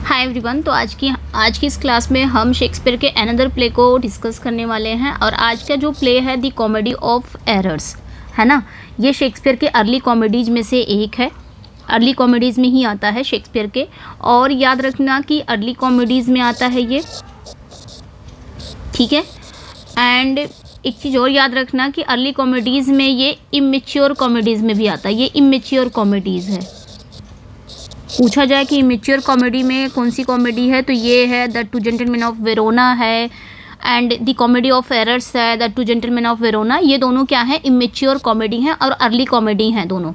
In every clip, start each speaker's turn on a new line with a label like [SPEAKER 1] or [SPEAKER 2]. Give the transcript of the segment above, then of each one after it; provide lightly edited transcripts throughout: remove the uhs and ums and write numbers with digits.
[SPEAKER 1] Hi everyone. तो आज की इस क्लास में हम शेक्सपियर के अनदर प्ले को डिस्कस करने वाले हैं। और आज का जो प्ले है द कॉमेडी ऑफ एरर्स, है ना, ये शेक्सपियर के अर्ली कॉमेडीज में से एक है। अर्ली कॉमेडीज़ में ही आता है शेक्सपियर के। और याद रखना कि अर्ली कॉमेडीज़ में आता है ये, ठीक है। एंड एक चीज़ और याद रखना कि अर्ली कॉमेडीज़ में ये इमेच्योर कॉमेडीज़ में भी आता है। ये इमेच्योर कॉमेडीज़ है। पूछा जाए कि इमेच्योर कॉमेडी में कौन सी कॉमेडी है, तो ये है the two gentlemen of Verona है, and the comedy of errors है, the two gentlemen of Verona. ये दोनों क्या है, इमेच्योर कॉमेडी हैं और अर्ली कॉमेडी हैं दोनों।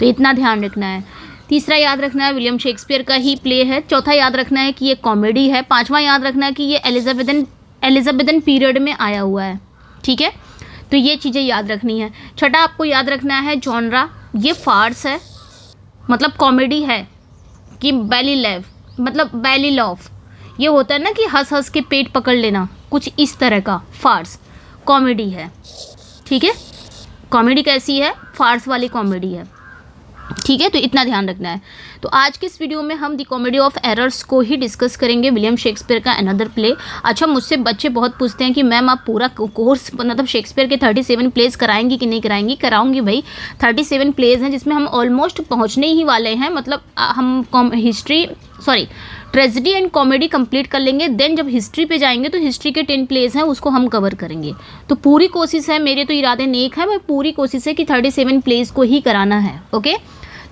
[SPEAKER 1] तो इतना ध्यान रखना है। तीसरा याद रखना है विलियम शेक्सपियर का ही प्ले है। चौथा याद रखना है कि ये कॉमेडी है। पांचवा याद रखना है कि ये एलिजाबेथन पीरियड में आया हुआ है, ठीक है। तो ये चीज़ें याद रखनी है। छठा आपको याद रखना है जॉनरा, ये फार्स है, मतलब कॉमेडी है। कि बैली लॉफ, ये होता है ना कि हंस हंस के पेट पकड़ लेना, कुछ इस तरह का फार्स कॉमेडी है, ठीक है। कॉमेडी कैसी है, फार्स वाली कॉमेडी है, ठीक है। तो इतना ध्यान रखना है। तो आज के इस वीडियो में हम द कॉमेडी ऑफ एरर्स को ही डिस्कस करेंगे, विलियम शेक्सपियर का अनदर प्ले। अच्छा, मुझसे बच्चे बहुत पूछते हैं कि मैम आप पूरा कोर्स मतलब शेक्सपियर के 37 प्लेज कराएंगी कि नहीं कराएंगी। कराऊंगी भाई। 37 प्लेज हैं जिसमें हम ऑलमोस्ट पहुंचने ही वाले हैं। मतलब हम ट्रेजेडी एंड कॉमेडी कंप्लीट कर लेंगे। देन जब हिस्ट्री पे जाएंगे तो हिस्ट्री के 10 प्लेज हैं, उसको हम कवर करेंगे। तो पूरी कोशिश है, मेरे तो इरादे नेक है, मैं पूरी कोशिश है कि 37 प्लेज को ही कराना है, ओके।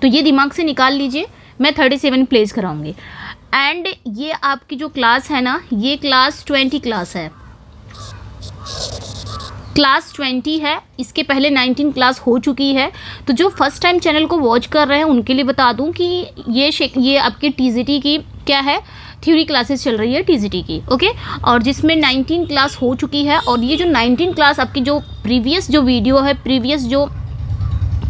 [SPEAKER 1] तो ये दिमाग से निकाल लीजिए, मैं 37 प्लेज कराऊंगी। एंड ये आपकी जो क्लास है ना, ये क्लास 20 क्लास है, क्लास 20 है। इसके पहले 19 क्लास हो चुकी है। तो जो फर्स्ट टाइम चैनल को वॉच कर रहे हैं उनके लिए बता दूं कि ये आपके टीजीटी की क्या है, थ्योरी क्लासेस चल रही है टीजीटी की, ओके। और जिसमें 19 क्लास हो चुकी है। और ये जो 19 क्लास आपकी जो प्रीवियस जो वीडियो है, प्रीवियस जो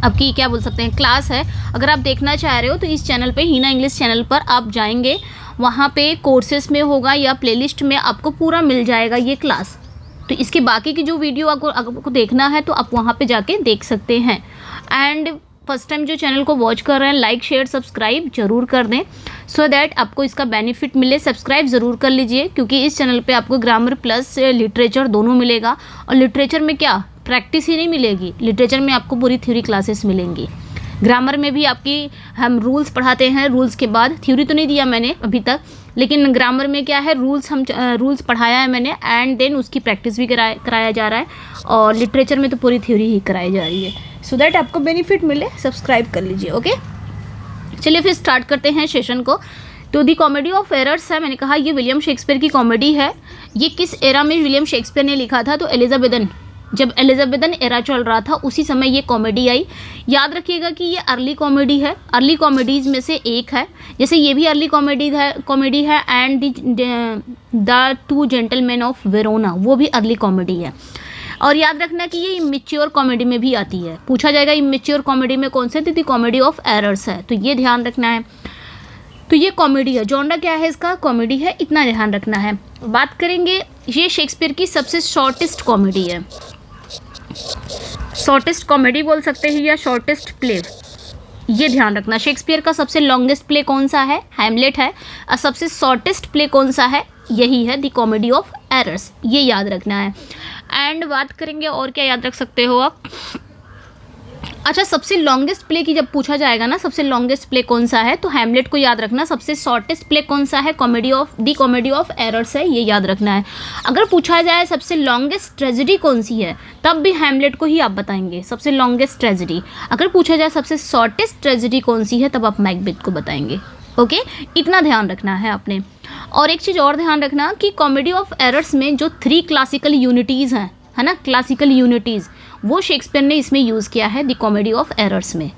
[SPEAKER 1] आपकी क्या बोल सकते हैं क्लास है, अगर आप देखना चाह रहे हो तो इस चैनल पे, हीना इंग्लिश चैनल पर आप जाएंगे, वहाँ पे कोर्सेस में होगा या प्लेलिस्ट में आपको पूरा मिल जाएगा ये क्लास। तो इसके बाकी की जो वीडियो आपको देखना है तो आप वहाँ पे जाके देख सकते हैं। एंड फर्स्ट टाइम जो चैनल को वॉच कर रहे हैं, लाइक शेयर सब्सक्राइब ज़रूर कर दें, सो दैट आपको इसका बेनिफिट मिले। सब्सक्राइब ज़रूर कर लीजिए, क्योंकि इस चैनल पे आपको ग्रामर प्लस लिटरेचर दोनों मिलेगा। और लिटरेचर में क्या, प्रैक्टिस ही नहीं मिलेगी, लिटरेचर में आपको पूरी थ्योरी क्लासेस मिलेंगी। ग्रामर में भी आपकी हम रूल्स पढ़ाते हैं, रूल्स के बाद थ्योरी तो नहीं दिया मैंने अभी तक, लेकिन ग्रामर में क्या है, रूल्स पढ़ाया है मैंने, एंड देन उसकी प्रैक्टिस भी कराया जा रहा है। और लिटरेचर में तो पूरी थ्योरी ही कराई जा रही है, सो दैट आपको बेनिफिट मिले। सब्सक्राइब कर लीजिए, ओके। चलिए फिर स्टार्ट करते हैं सेशन को। तो दी कॉमेडी ऑफ एरर्स है, मैंने कहा ये विलियम शेक्सपियर की कॉमेडी है। ये किस एरा में विलियम शेक्सपियर ने लिखा था, तो जब एलिजाबेथन एरा चल रहा था उसी समय ये कॉमेडी आई। याद रखिएगा कि ये अर्ली कॉमेडी है, अर्ली कॉमेडीज़ में से एक है। जैसे ये भी अर्ली कॉमेडी है and the two gentlemen of Verona, वो भी अर्ली कॉमेडी है। और याद रखना कि ये इमेच्योर कॉमेडी में भी आती है। पूछा जाएगा इमेच्योर कॉमेडी में कौन से, तो कॉमेडी ऑफ एरर्स है, तो ये ध्यान रखना है। तो ये कॉमेडी है, जॉनरा क्या है इसका, कॉमेडी है, इतना ध्यान रखना है। बात करेंगे, ये शेक्सपियर की सबसे शॉर्टेस्ट कॉमेडी है। शॉर्टेस्ट कॉमेडी बोल सकते हैं या शॉर्टेस्ट प्ले, ये ध्यान रखना। शेक्सपियर का सबसे लॉन्गेस्ट प्ले कौन सा है, हैमलेट है। और सबसे शॉर्टेस्ट प्ले कौन सा है, यही है द कॉमेडी ऑफ एरर्स, ये याद रखना है। एंड बात करेंगे और क्या याद रख सकते हो आप। अच्छा, सबसे लॉन्गेस्ट प्ले की जब पूछा जाएगा ना, सबसे लॉन्गेस्ट प्ले कौन सा है, तो हैमलेट को याद रखना। सबसे शॉर्टेस्ट प्ले कौन सा है, द कॉमेडी ऑफ एरर्स है, ये याद रखना है। अगर पूछा जाए सबसे लॉन्गेस्ट ट्रेजेडी कौन सी है, तब भी हैमलेट को ही आप बताएंगे, सबसे लॉन्गेस्ट ट्रेजेडी। अगर पूछा जाए सबसे शॉर्टेस्ट ट्रेजेडी कौन सी है, तब आप मैकबेथ को बताएंगे, ओके। इतना ध्यान रखना है आपने। और एक चीज़ और ध्यान रखना कि कॉमेडी ऑफ एरर्स में जो 3 क्लासिकल यूनिटीज़ हैं, है ना, क्लासिकल यूनिटीज़, वो शेक्सपियर ने इसमें यूज़ किया है द कॉमेडी ऑफ एरर्स में।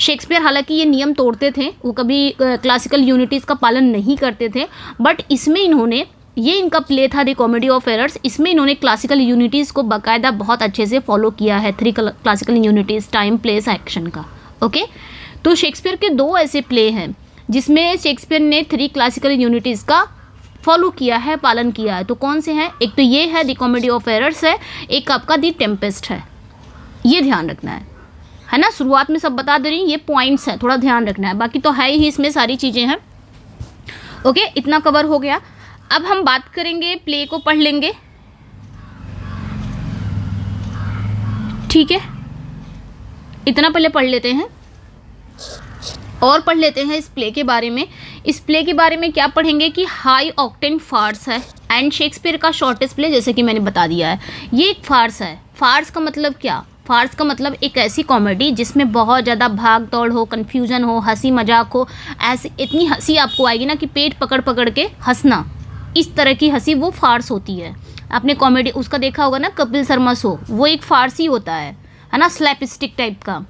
[SPEAKER 1] शेक्सपियर हालांकि ये नियम तोड़ते थे, वो कभी क्लासिकल यूनिटीज़ का पालन नहीं करते थे, बट इसमें इन्होंने, ये इनका प्ले था द कॉमेडी ऑफ एरर्स, इसमें इन्होंने क्लासिकल यूनिटीज़ को बाकायदा बहुत अच्छे से फॉलो किया है। 3 classical unities, time, place, action का, ओके। तो शेक्सपियर के 2 ऐसे प्ले हैं जिसमें शेक्सपियर ने 3 क्लासिकल यूनिटीज़ का फॉलो किया है, पालन किया है। तो कौन से हैं, एक तो ये है द कॉमेडी ऑफ एरर्स है, एक आपका द टेम्पेस्ट है, ये ध्यान रखना है ना। शुरुआत में सब बता दे रही हूँ, ये पॉइंट्स हैं, थोड़ा ध्यान रखना है, बाकी तो है ही इसमें सारी चीज़ें हैं। ओके, इतना कवर हो गया। अब हम बात करेंगे, प्ले को पढ़ लेंगे, ठीक है, इतना पहले पढ़ लेते हैं और पढ़ लेते हैं इस प्ले के बारे में। इस प्ले के बारे में क्या पढ़ेंगे कि हाई ऑक्टेन फार्स है एंड शेक्सपियर का शॉर्टेस्ट प्ले, जैसे कि मैंने बता दिया है। ये एक फार्स है। फार्स का मतलब क्या? फार्स का मतलब एक ऐसी कॉमेडी जिसमें बहुत ज़्यादा भाग दौड़ हो, कन्फ्यूजन हो, हंसी मजाक हो, ऐसी इतनी हंसी आपको आएगी ना कि पेट पकड़ पकड़ के हंसना, इस तरह की हंसी वो फार्स होती है। आपने कॉमेडी उसका देखा होगा ना, कपिल शर्मा शो, वो एक फार्स ही होता है ना, स्लैपस्टिक टाइप का।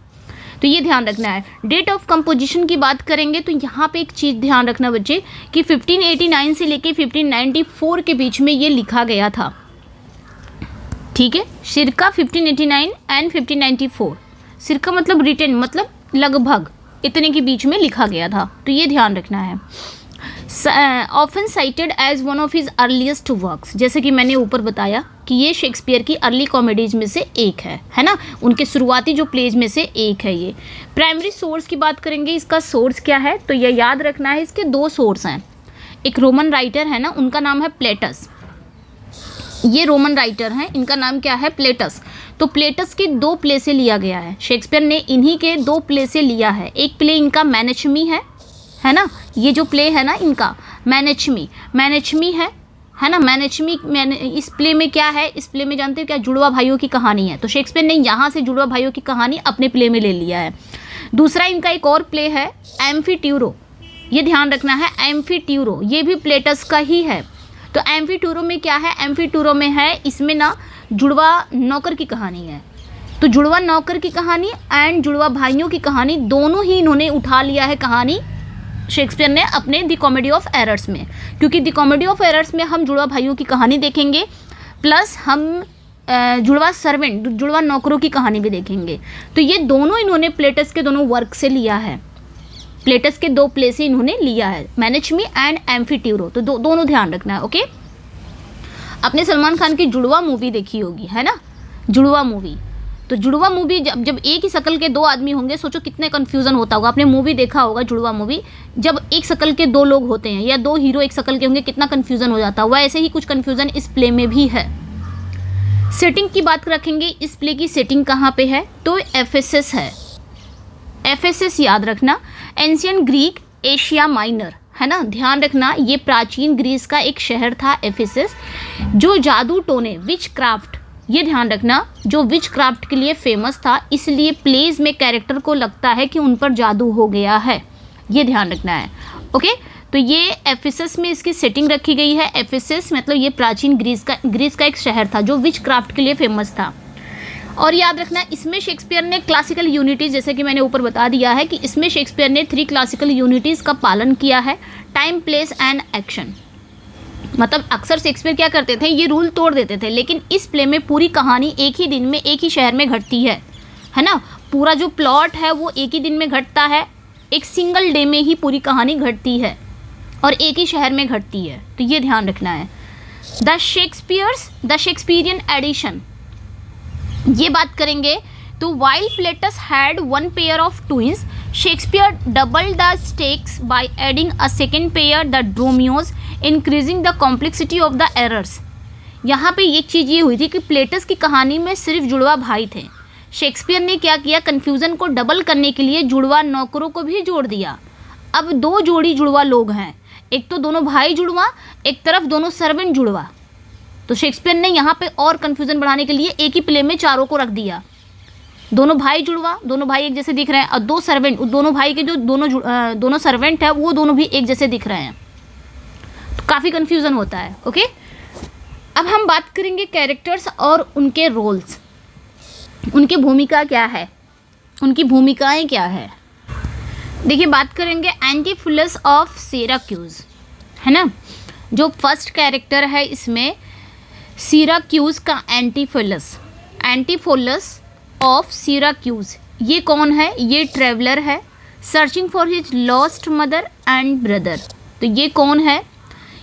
[SPEAKER 1] तो ये ध्यान रखना है। डेट ऑफ कंपोजिशन की बात करेंगे तो यहाँ पे एक चीज़ ध्यान रखना बच्चे कि 1589 से लेके 1594 के बीच में ये लिखा गया था, ठीक है। सिरका 1589 एंड 1594, सिरका मतलब रिटन, मतलब लगभग इतने के बीच में लिखा गया था, तो ये ध्यान रखना है। Often cited as one of his earliest works, जैसे कि मैंने ऊपर बताया कि ये शेक्सपियर की अर्ली कॉमेडीज में से एक है ना, उनके शुरुआती जो प्लेज में से एक है ये। प्राइमरी सोर्स की बात करेंगे, इसका सोर्स क्या है तो ये याद रखना है, इसके दो सोर्स हैं। एक रोमन राइटर है ना, उनका नाम है प्लेटस, ये रोमन राइटर हैं, इनका नाम क्या है? प्लेटस। तो प्लेटस के दो प्ले से लिया गया है, शेक्सपियर ने इन्हीं के दो प्ले से लिया है। एक प्ले इनका मैनेचमी है ना, ये जो प्ले है ना इनका मैनेचमी है ना। मैनेचमी इस प्ले में क्या है? इस प्ले में जानते हो क्या? जुड़वा भाइयों की कहानी है। तो शेक्सपियर ने यहाँ से जुड़वा भाइयों की कहानी अपने प्ले में ले लिया है। दूसरा इनका एक और प्ले है एम्फीट्यूरो, ये ध्यान रखना है, एम्फीट्यूरो ये भी प्लेटस का ही है। तो एम्फीट्यूरो में क्या है? एम्फीट्यूरो में है, इसमें ना जुड़वा नौकर की कहानी है। तो जुड़वा नौकर की कहानी एंड जुड़वा भाइयों की कहानी दोनों ही इन्होंने उठा लिया है कहानी शेक्सपियर ने अपने द कॉमेडी ऑफ एरर्स में, क्योंकि द कॉमेडी ऑफ एरर्स में हम जुड़वा भाइयों की कहानी देखेंगे प्लस हम जुड़वा सर्वेंट, जुड़वा नौकरों की कहानी भी देखेंगे। तो ये दोनों इन्होंने प्लेटस के दोनों वर्क से लिया है, प्लेटस के दो प्ले से इन्होंने लिया है, मैनेचमी एंड एम्फीट्यूरो। तो दोनों ध्यान रखना है, ओके। आपने सलमान खान की जुड़वा मूवी देखी होगी, है ना, जुड़वा मूवी। तो जुड़वा मूवी जब एक ही शक्ल के दो आदमी होंगे, सोचो कितने कन्फ्यूज़न होता होगा। आपने मूवी देखा होगा जुड़वा मूवी, जब एक शक्ल के दो लोग होते हैं या दो हीरो एक शक्ल के होंगे, कितना कन्फ्यूज़न हो जाता होगा। ऐसे ही कुछ कन्फ्यूज़न इस प्ले में भी है। सेटिंग की बात रखेंगे, इस प्ले की सेटिंग कहाँ पे है तो एफेसस है। एफेसस याद रखना, एंशियंट ग्रीक एशिया माइनर, है ना, ध्यान रखना। ये प्राचीन ग्रीस का एक शहर था एफेसस, जो जादू टोने, विच क्राफ्ट, ये ध्यान रखना, जो विच क्राफ्ट के लिए फेमस था। इसलिए प्लेज में कैरेक्टर को लगता है कि उन पर जादू हो गया है, ये ध्यान रखना है, ओके। तो ये एफेसस में इसकी सेटिंग रखी गई है। एफेसस मतलब ये प्राचीन ग्रीस का एक शहर था जो विच क्राफ्ट के लिए फेमस था। और याद रखना, इसमें शेक्सपियर ने क्लासिकल यूनिटीज़, जैसे कि मैंने ऊपर बता दिया है कि इसमें शेक्सपियर ने 3 क्लासिकल यूनिटीज़ का पालन किया है, टाइम, प्लेस एंड एक्शन। मतलब अक्सर शेक्सपियर क्या करते थे, ये रूल तोड़ देते थे, लेकिन इस प्ले में पूरी कहानी एक ही दिन में एक ही शहर में घटती है ना। पूरा जो प्लॉट है वो एक ही दिन में घटता है, एक सिंगल डे में ही पूरी कहानी घटती है और एक ही शहर में घटती है, तो ये ध्यान रखना है। द शेक्सपियरियन एडिशन, ये बात करेंगे तो while Plautus had 1 pair of twins, Shakespeare double the stakes by adding a second pair, the Dromios, increasing the complexity of the errors. यहाँ पे एक चीज़ ये हुई थी कि प्लेटस की कहानी में सिर्फ जुड़वा भाई थे। शेक्सपियर ने क्या किया, कन्फ्यूज़न को डबल करने के लिए जुड़वा नौकरों को भी जोड़ दिया। अब 2 जोड़ी जुड़वा लोग हैं, एक तो दोनों भाई जुड़वा, एक तरफ दोनों सर्वेंट जुड़वा। तो शेक्सपियर ने यहाँ पे और कन्फ्यूज़न बढ़ाने के लिए एक ही प्ले में चारों को रख दिया। दोनों भाई जुड़वा, दोनों भाई एक जैसे दिख रहे हैं, और 2 सर्वेंट, दोनों भाई के जो दोनों सर्वेंट है वो दोनों भी एक जैसे दिख रहे हैं। तो काफ़ी कन्फ्यूज़न होता है, ओके। अब हम बात करेंगे कैरेक्टर्स और उनके रोल्स, उनकी भूमिका क्या है, उनकी भूमिकाएं क्या है। देखिए, बात करेंगे एंटीफुलस ऑफ सिराक्यूज, है ना, जो फर्स्ट कैरेक्टर है इसमें सिराक्यूज का एंटीफुलस ऑफ सिराक्यूज। ये कौन है? ये ट्रेवलर है, searching for his lost mother and brother. तो ये कौन है?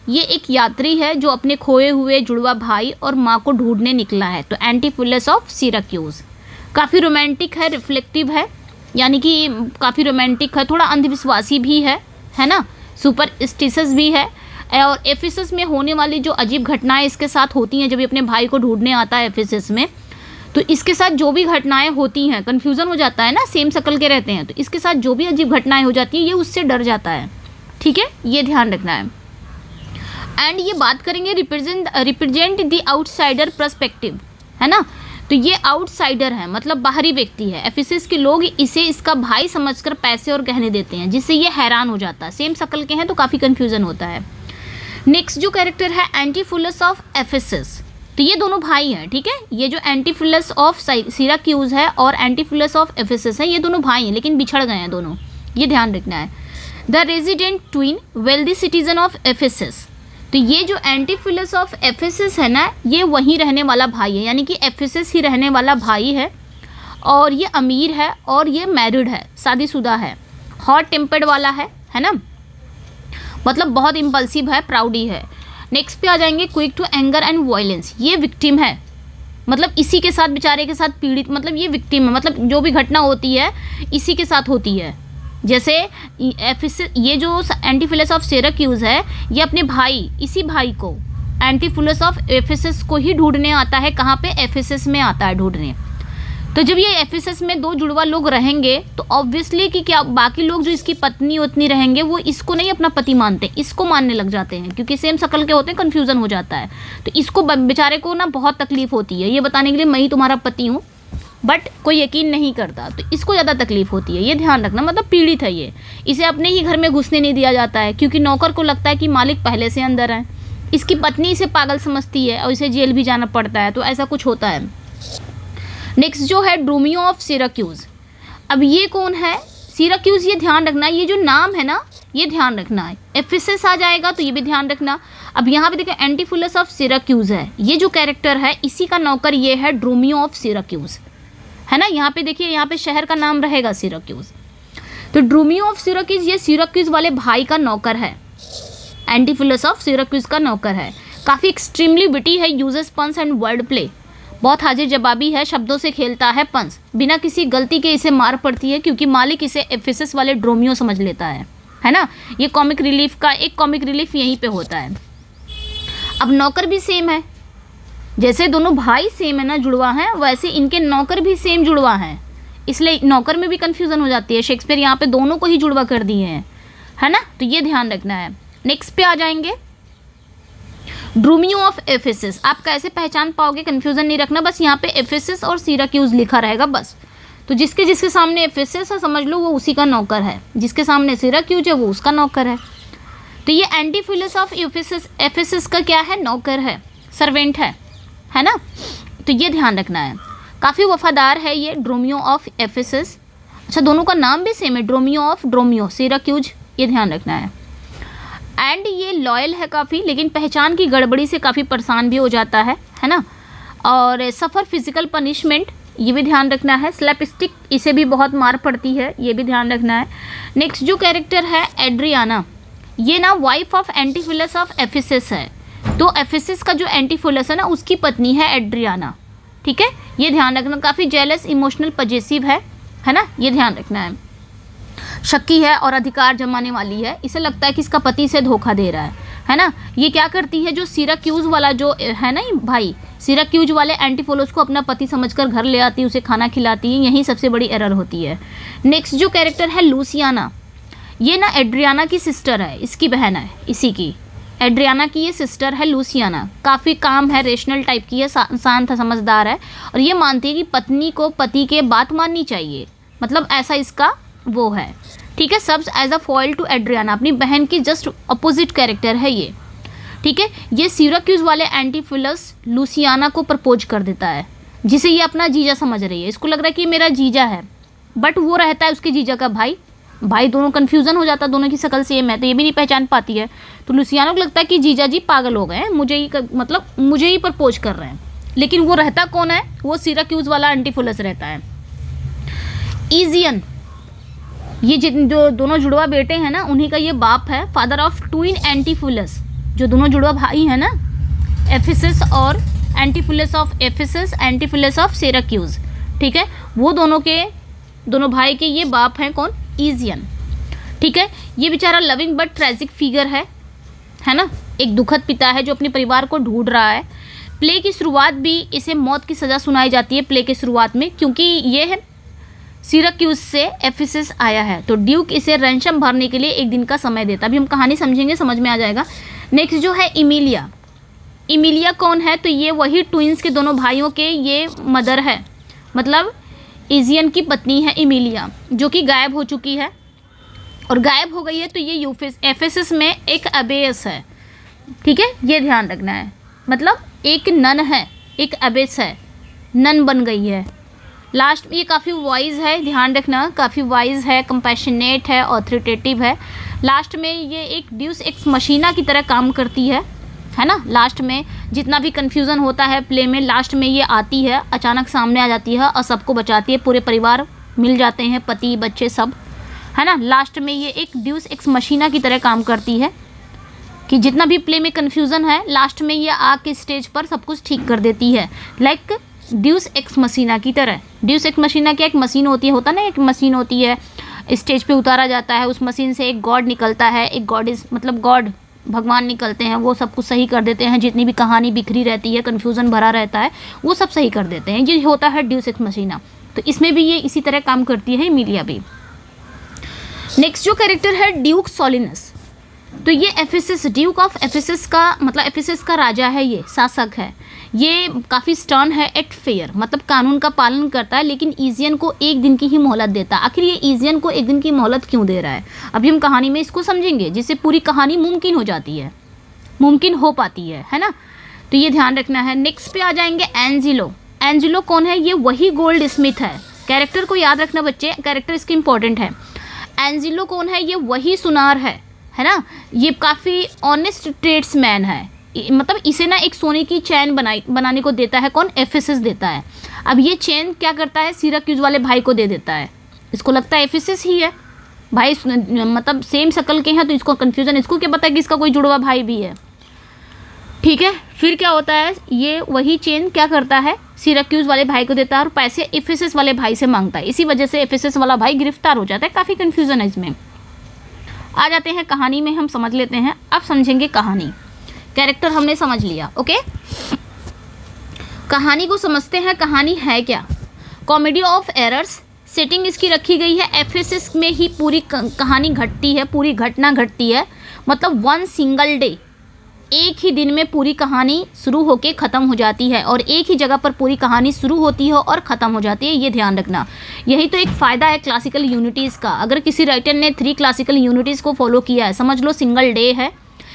[SPEAKER 1] ये एक यात्री है जो अपने खोए हुए जुड़वा भाई और माँ को ढूंढने निकला है। तो एंटीफुलस ऑफ सिराक्यूज काफ़ी रोमांटिक है, रिफ्लेक्टिव है, यानी कि काफ़ी रोमांटिक है, थोड़ा अंधविश्वासी भी है ना। सुपरस्टिशस भी है। और एफिसस में होने वाली जो अजीब घटनाएं इसके साथ होती हैं, जब ये अपने भाई को ढूंढने आता है एफिसस में, तो इसके साथ जो भी घटनाएं होती हैं, कन्फ्यूज़न हो जाता है ना, सेम शक्ल के रहते हैं, तो इसके साथ जो भी अजीब घटनाएं हो जाती हैं ये उससे डर जाता है। ठीक है, ये ध्यान रखना है। एंड ये बात करेंगे रिप्रेजेंट द आउटसाइडर पर्सपेक्टिव, है ना। तो ये आउटसाइडर है, मतलब बाहरी व्यक्ति है। एफिसस के लोग इसे इसका भाई समझकर पैसे और गहने देते हैं, जिससे ये हैरान हो जाता है। सेम शक्ल के हैं तो काफ़ी कन्फ्यूज़न होता है। नेक्स्ट जो कैरेक्टर है एंटीफुलस ऑफ एफिसस, तो ये दोनों भाई हैं। ठीक है, ये जो एंटीफुलस ऑफ सिराक्यूज है और एंटीफुलस ऑफ एफिसस है, ये दोनों भाई हैं लेकिन बिछड़ गए हैं दोनों, ये ध्यान रखना है। The resident twin wealthy citizen of Ephesus, तो ये जो एंटीफुलस ऑफ एफिसस है ना, ये वहीं रहने वाला भाई है, यानी कि एफिसस ही रहने वाला भाई है, और ये अमीर है और ये मैरिड है, शादीशुदा है, हॉट टेम्पर्ड वाला है ना, मतलब बहुत इम्पल्सिव है, प्राउडी है। नेक्स्ट पे आ जाएंगे quick to anger and violence, ये विक्टिम है, मतलब इसी के साथ, बेचारे के साथ पीड़ित, मतलब ये विक्टिम है, मतलब जो भी घटना होती है इसी के साथ होती है। जैसे ये जो एंटीफुलस ऑफ सिराक्यूज है, ये अपने भाई, इसी भाई को एंटीफुलस ऑफ एफिसस को ही ढूंढने आता है। कहाँ पे? एफिसस में आता है ढूंढने। तो जब ये एफिसस में दो जुड़वा लोग रहेंगे तो ऑब्वियसली कि क्या बाकी लोग जो इसकी पत्नी उतनी रहेंगे वो इसको नहीं अपना पति मानते, इसको मानने लग जाते हैं, क्योंकि सेम शक्ल के होते हैं, कन्फ्यूज़न हो जाता है। तो इसको बेचारे को ना बहुत तकलीफ होती है, ये बताने के लिए मैं ही तुम्हारा पति हूँ, बट कोई यकीन नहीं करता, तो इसको ज़्यादा तकलीफ होती है, ये ध्यान रखना। मतलब पीड़ित है ये, इसे अपने ही घर में घुसने नहीं दिया जाता है, क्योंकि नौकर को लगता है कि मालिक पहले से अंदर है। इसकी पत्नी इसे पागल समझती है और इसे जेल भी जाना पड़ता है, तो ऐसा कुछ होता है। नेक्स्ट जो है ड्रोमियो ऑफ सिराक्यूज, अब ये कौन है? सिराक्यूज, ये ध्यान रखना, ये जो नाम है ना ये ध्यान रखना है। एफिसस आ जाएगा तो ये भी ध्यान रखना। अब यहाँ पे देखिए एंटीफुलस ऑफ सिराक्यूज है, ये जो कैरेक्टर है इसी का नौकर ये है ड्रोमियो ऑफ सिराक्यूज, है ना। यहाँ पे देखिए, यहाँ पे शहर का नाम रहेगा सिराक्यूज। तो ड्रोमियो ऑफ सिराक्यूज ये सिराक्यूज वाले भाई का नौकर है, एंटीफुलस ऑफ सिराक्यूज का नौकर है। काफ़ी एक्सट्रीमली विटी है, uses puns and word play, बहुत हाजिर जवाबी है, शब्दों से खेलता है पंस, बिना किसी गलती के इसे मार पड़ती है क्योंकि मालिक इसे एफिसस वाले ड्रोमियो समझ लेता है ना। ये कॉमिक रिलीफ का एक कॉमिक रिलीफ यहीं पे होता है। अब नौकर भी सेम है, जैसे दोनों भाई सेम है ना, जुड़वा हैं, वैसे इनके नौकर भी सेम जुड़वा हैं, इसलिए नौकर में भी कन्फ्यूज़न हो जाती है। शेक्सपियर यहाँ पे दोनों को ही जुड़वा कर दिए हैं, है ना, तो ये ध्यान रखना है। नेक्स्ट पे आ जाएंगे ड्रोमियो ऑफ एफिसस, आप कैसे पहचान पाओगे, कन्फ्यूज़न नहीं रखना, बस यहाँ पे एफिसस और सिराक्यूज लिखा रहेगा बस। तो जिसके सामने एफिसस है समझ लो वो उसी का नौकर है, जिसके सामने सिराक्यूज है वो उसका नौकर है। तो ये एंटीफुलस ऑफ एफिसस का क्या है? नौकर है, सर्वेंट है ना। तो ये ध्यान रखना है, काफ़ी वफादार है ये ड्रोमियो ऑफ एफिसस। अच्छा, दोनों का नाम भी सेम है, ड्रोमियो ऑफ ड्रोमियो सिराक्यूज, ये ध्यान रखना है। एंड ये लॉयल है काफ़ी, लेकिन पहचान की गड़बड़ी से काफ़ी परेशान भी हो जाता है ना। और सफ़र फिजिकल पनिशमेंट, ये भी ध्यान रखना है। स्लैपस्टिक, इसे भी बहुत मार पड़ती है, ये भी ध्यान रखना है। नेक्स्ट जो कैरेक्टर है एड्रियाना, ये ना वाइफ ऑफ एंटीफुलस ऑफ एफिसस है, तो एफिसस का जो एंटीफुलस है ना उसकी पत्नी है एड्रियाना। ठीक है, ये ध्यान रखना। काफ़ी जेलस, इमोशनल, पजेसिव है ना, ये ध्यान रखना है। शक्की है और अधिकार जमाने वाली है, इसे लगता है कि इसका पति से धोखा दे रहा है ना। ये क्या करती है, जो सिराक्यूज वाला जो है ना भाई, सिराक्यूज वाले एंटीफुलस को अपना पति समझकर घर ले आती है, उसे खाना खिलाती है, यही सबसे बड़ी एरर होती है। नेक्स्ट जो कैरेक्टर है लूसियाना, ये ना एड्रियाना की सिस्टर है, इसकी बहन है इसी की, एड्रियाना की ये सिस्टर है लूसियाना। काफ़ी काम है, रेशनल टाइप की है, शांत है, समझदार है, और ये मानती है कि पत्नी को पति के बात माननी चाहिए, मतलब ऐसा इसका वो है। ठीक है, serves as a foil to Adriana, अपनी बहन की जस्ट अपोजिट कैरेक्टर है ये। ठीक है, ये सिराक्यूज वाले एंटीफुलस लूसियाना को प्रपोज कर देता है, जिसे ये अपना जीजा समझ रही है। इसको लग रहा है कि मेरा जीजा है, बट वो रहता है उसके जीजा का भाई। दोनों कन्फ्यूज़न हो जाता है, दोनों की शक्ल सेम है तो ये भी नहीं पहचान पाती है। तो लूसियाना को लगता है कि जीजा जी पागल हो गए हैं, मुझे ही प्रपोज कर रहे हैं, लेकिन वो रहता कौन है? वो सिराक्यूज वाला एंटीफुलस रहता है। ईजियन, ये जो दोनों जुड़वा बेटे हैं ना उन्हीं का ये बाप है, फादर ऑफ ट्विन एंटीफुलस, जो दोनों जुड़वा भाई हैं ना, एफिसस और एंटीफुलस ऑफ एफिसस, एंटीफुलस ऑफ सिराक्यूज। ठीक है, वो दोनों भाई के ये बाप हैं कौन? ईजियन। ठीक है। ये बेचारा लविंग बट ट्रेजिक फिगर है ना, एक दुखद पिता है जो अपने परिवार को ढूंढ रहा है। प्ले की शुरुआत भी इसे मौत की सज़ा सुनाई जाती है प्ले के शुरुआत में, क्योंकि ये है सिराक्यूज से एफिसस आया है, तो ड्यूक इसे रैंसम भरने के लिए एक दिन का समय देता। अभी हम कहानी समझेंगे, समझ में आ जाएगा। नेक्स्ट जो है इमिलिया। इमिलिया कौन है? तो ये वही ट्विंस के दोनों भाइयों के ये मदर है, मतलब इजियन की पत्नी है इमिलिया, जो कि गायब हो चुकी है और गायब हो गई है। तो ये एफिसस में एक अबेस है, ठीक है, ये ध्यान रखना है। मतलब एक नन है, एक अबेस है, नन बन गई है। लास्ट में ये काफ़ी वाइज है, ध्यान रखना, काफ़ी वाइज है, कंपैशनेट है, ऑथोरिटेटिव है। लास्ट में ये एक ड्यूस एक्स मशीना की तरह काम करती है ना। लास्ट में जितना भी कन्फ्यूज़न होता है प्ले में, लास्ट में ये आती है, अचानक सामने आ जाती है और सबको बचाती है, पूरे परिवार मिल जाते हैं, पति बच्चे सब, है ना। लास्ट में ये एक ड्यूस एक्स मशीना की तरह काम करती है कि जितना भी प्ले में कन्फ्यूज़न है, लास्ट में ये आके स्टेज पर सब कुछ ठीक कर देती है, लाइक ड्यूस एक्स मशीना की तरह। ड्यूस एक्स मशीना क्या, एक मशीन होती है, होता ना, एक मशीन होती है, स्टेज पे उतारा जाता है, उस मशीन से एक गॉड निकलता है, एक गॉड इज मतलब गॉड भगवान निकलते हैं, वो सब कुछ सही कर देते हैं। जितनी भी कहानी बिखरी रहती है, कन्फ्यूज़न भरा रहता है, वो सब सही कर देते हैं। ये होता है ड्यूस एक्स मशीना। तो इसमें भी ये इसी तरह काम करती है इमिलिया भी। नेक्स्ट जो कैरेक्टर है ड्यूक सॉलिनस, तो ये एफिसस, ड्यूक ऑफ एफिसस का मतलब एफिसस का राजा है, ये शासक है। ये काफ़ी स्टर्न है एट फेयर, मतलब कानून का पालन करता है, लेकिन इजियन को एक दिन की ही मोहलत देता है। आखिर ये इजियन को एक दिन की मोहलत क्यों दे रहा है, अभी हम कहानी में इसको समझेंगे, जिससे पूरी कहानी मुमकिन हो जाती है, मुमकिन हो पाती है ना। तो ये ध्यान रखना है। नेक्स्ट पे आ जाएंगे एंजिलो। एंजिलो कौन है? ये वही गोल्ड स्मिथ है। कैरेक्टर को याद रखना बच्चे, कैरेक्टर इसके इंपॉर्टेंट है। एंजिलो कौन है? ये वही सुनार है ना। ये काफ़ी ऑनेस्ट ट्रेड्समैन है, मतलब इसे ना एक सोने की चैन बनाने को देता है, कौन? एफिसस देता है। अब ये चैन क्या करता है, सिराक्यूज वाले भाई को दे देता है। इसको लगता है एफिसस ही है भाई, मतलब सेम शक्ल के हैं, तो इसको कन्फ्यूज़न, इसको क्या पता है कि इसका कोई जुड़वा भाई भी है, ठीक है। फिर क्या होता है, ये वही चेन क्या करता है, सिराक्यूज वाले भाई को देता है और पैसे एफिसस वाले भाई से मांगता है। इसी वजह से एफिसस वाला भाई गिरफ्तार हो जाता है। काफ़ी कन्फ्यूज़न है इसमें। आ जाते हैं कहानी में, हम समझ लेते हैं। अब समझेंगे कहानी। कैरेक्टर हमने समझ लिया, ओके। कहानी को समझते हैं, कहानी है क्या। कॉमेडी ऑफ एरर्स, सेटिंग इसकी रखी गई है एफिसस में ही पूरी कहानी घटती है, पूरी घटना घटती है, मतलब वन सिंगल डे, एक ही दिन में पूरी कहानी शुरू होके ख़त्म हो जाती है और एक ही जगह पर पूरी कहानी शुरू होती है और ख़त्म हो जाती है। ये ध्यान रखना, यही तो एक फ़ायदा है क्लासिकल यूनिटीज़ का। अगर किसी राइटर ने 3 क्लासिकल यूनिटीज़ को फॉलो किया है, समझ लो सिंगल डे है,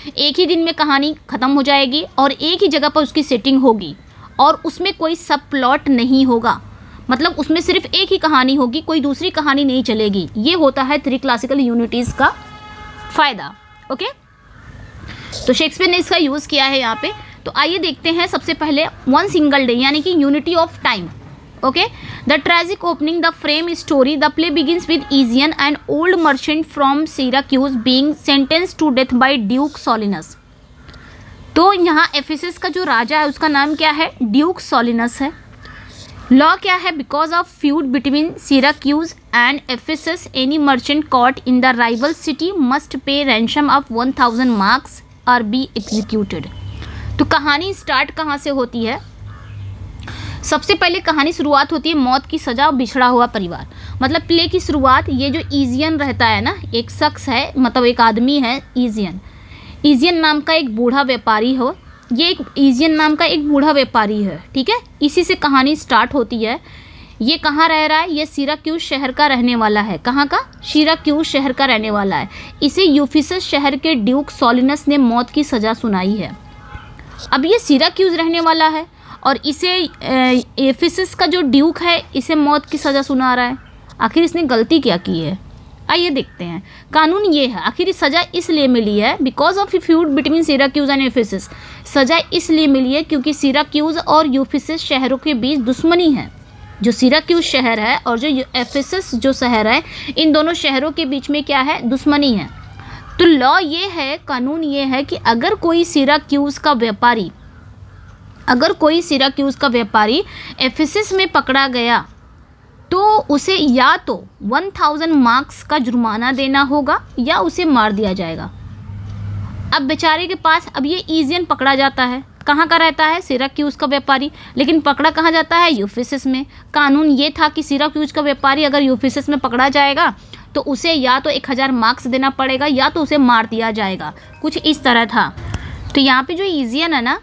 [SPEAKER 1] एक ही दिन में कहानी ख़त्म हो जाएगी और एक ही जगह पर उसकी सेटिंग होगी और उसमें कोई सब प्लॉट नहीं होगा, मतलब उसमें सिर्फ एक ही कहानी होगी, कोई दूसरी कहानी नहीं चलेगी। ये होता है 3 क्लासिकल यूनिटीज़ का फ़ायदा, ओके। तो शेक्सपियर ने इसका यूज़ किया है यहाँ पे। तो आइए देखते हैं सबसे पहले वन सिंगल डे, यानी कि unity of time, okay. The tragic opening the frame story, the play begins with Egeon and old merchant from Syracuse being sentenced to death by duke Solinus. तो यहाँ एफिसस का जो राजा है उसका नाम क्या है? ड्यूक सॉलिनस है। लॉ क्या है? Because of feud between Syracuse and Ephesus, any merchant caught in the rival city must pay ransom of 1000 marks or be executed. तो कहानी स्टार्ट कहाँ से होती है? सबसे पहले कहानी शुरुआत होती है मौत की सज़ा और बिछड़ा हुआ परिवार। मतलब प्ले की शुरुआत, ये जो इजियन रहता है ना, एक शख्स है, मतलब एक आदमी है इजियन, इजियन नाम का एक बूढ़ा व्यापारी हो, ये एक इजियन नाम का एक बूढ़ा व्यापारी है, ठीक है। इसी से कहानी स्टार्ट होती है। ये कहाँ रह रहा है? ये सिराक्यूज शहर का रहने वाला है। कहाँ का? सिराक्यूज शहर का रहने वाला है। इसे यूफिसस शहर के ड्यूक सॉलिनस ने मौत की सज़ा सुनाई है। अब ये सिराक्यूज रहने वाला है और इसे एफिसस का जो ड्यूक है इसे मौत की सज़ा सुना रहा है। आखिर इसने गलती क्या की है? आइए देखते हैं। कानून ये है, आखिर सज़ा इसलिए मिली है because of feud between Syracuse and Ephesus. सज़ा इसलिए मिली है क्योंकि सिराक्यूज और यूफिसस शहरों के बीच दुश्मनी है। जो सिराक्यूज शहर है और जो एफिसस जो शहर है, इन दोनों शहरों के बीच में क्या है? दुश्मनी है। तो लॉ ये है, कानून ये है कि अगर कोई सिराक्यूज का व्यापारी एफिसस में पकड़ा गया तो उसे या तो 1000 मार्क्स का जुर्माना देना होगा या उसे मार दिया जाएगा। अब बेचारे के पास अब ये इजियन पकड़ा जाता है, कहाँ का रहता है, सिराक्यूज का व्यापारी, लेकिन पकड़ा कहाँ जाता है, यूफिसिस में। कानून ये था कि सिराक्यूज का व्यापारी अगर यूफिसिस में पकड़ा जाएगा तो उसे या तो 1000 मार्क्स देना पड़ेगा या तो उसे मार दिया जाएगा, कुछ इस तरह था। तो यहाँ पे जो इजियन है ना,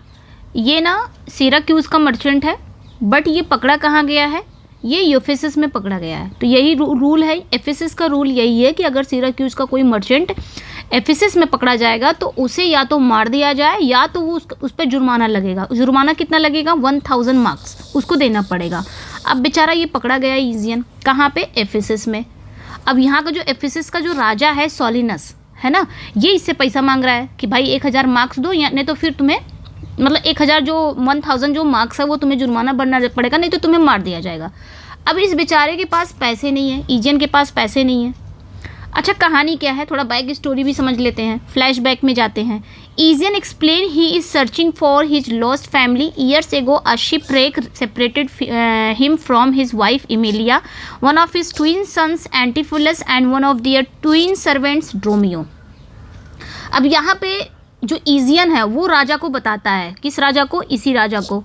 [SPEAKER 1] ये ना सिराक्यूज का मर्चेंट है, बट ये पकड़ा कहाँ गया है, ये यूफिसिस में पकड़ा गया है। तो यही रूल है, एफिसिस का रूल यही है कि अगर सिराक्यूज का कोई मर्चेंट एफिसिस में पकड़ा जाएगा तो उसे या तो मार दिया जाए या तो वो उस पर जुर्माना लगेगा। जुर्माना कितना लगेगा, 1000 मार्क्स उसको देना पड़ेगा। अब बेचारा ये पकड़ा गया इजियन कहाँ पे, एफिसिस में। अब यहाँ का जो एफिसिस का जो राजा है सोलिनस है ना, ये इससे पैसा मांग रहा है कि भाई 1000 मार्क्स दो, या नहीं तो फिर तुम्हें मतलब 1000 जो मार्क्स है वो तुम्हें जुर्माना भरना पड़ेगा, नहीं तो तुम्हें मार दिया जाएगा। अब इस बेचारे के पास पैसे नहीं है, इजियन के पास पैसे नहीं है। अच्छा, कहानी क्या है, थोड़ा बैक स्टोरी भी समझ लेते हैं, फ्लैशबैक में जाते हैं। Egeon explain he is searching for his lost family years ago. A shipwreck separated him from his wife Emilia, one of his twin sons Antipholus and one of their twin servants Dromio. अब यहाँ पे जो इजियन है वो राजा को बताता है, किस राजा को, इसी राजा को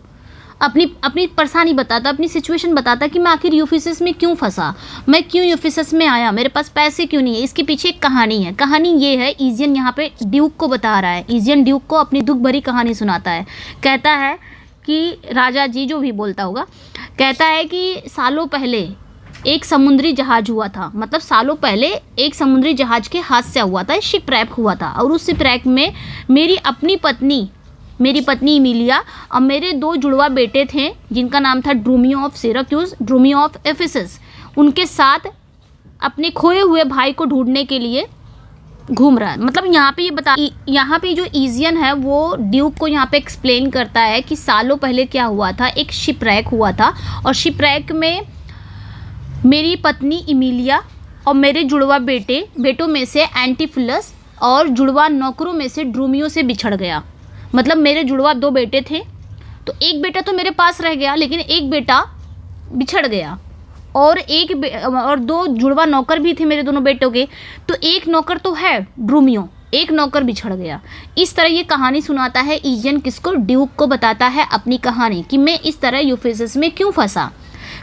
[SPEAKER 1] अपनी परेशानी बताता, अपनी सिचुएशन बताता कि मैं आखिर यूफिसिस में क्यों फंसा, मैं क्यों यूफिसिस में आया, मेरे पास पैसे क्यों नहीं है। इसके पीछे एक कहानी है। कहानी ये है, इजियन यहाँ पे ड्यूक को बता रहा है, इजियन ड्यूक को अपनी दुख भरी कहानी सुनाता है। कहता है कि राजा जी जो भी बोलता होगा, कहता है कि सालों पहले एक समुद्री जहाज हुआ था, मतलब सालों पहले एक समुद्री जहाज के हादसा हुआ था, शिपरैक हुआ था, और उस शिपरैक में मेरी पत्नी इमिलिया और मेरे 2 जुड़वा बेटे थे जिनका नाम था ड्रोमियो ऑफ सिराक्यूज, ड्रोमियो ऑफ एफिसस। उनके साथ अपने खोए हुए भाई को ढूंढने के लिए घूम रहा है। मतलब यहाँ पे जो इजियन है वो ड्यूक को यहाँ पे एक्सप्लेन करता है कि सालों पहले क्या हुआ था, एक शिपरैक हुआ था, और शिपरैक में मेरी पत्नी इमिलिया और मेरे जुड़वा बेटों में से एंटीफुलस और जुड़वा नौकरों में से ड्रोमियो से बिछड़ गया। मतलब मेरे जुड़वा 2 बेटे थे, तो एक बेटा तो मेरे पास रह गया, लेकिन एक बेटा बिछड़ गया, और 2 जुड़वा नौकर भी थे मेरे दोनों बेटों के, तो एक नौकर तो है ड्रोमियो, एक नौकर बिछड़ गया। इस तरह ये कहानी सुनाता है इजियन, किसको, ड्यूक को बताता है अपनी कहानी कि मैं इस तरह यूफिसिस में क्यों फंसा।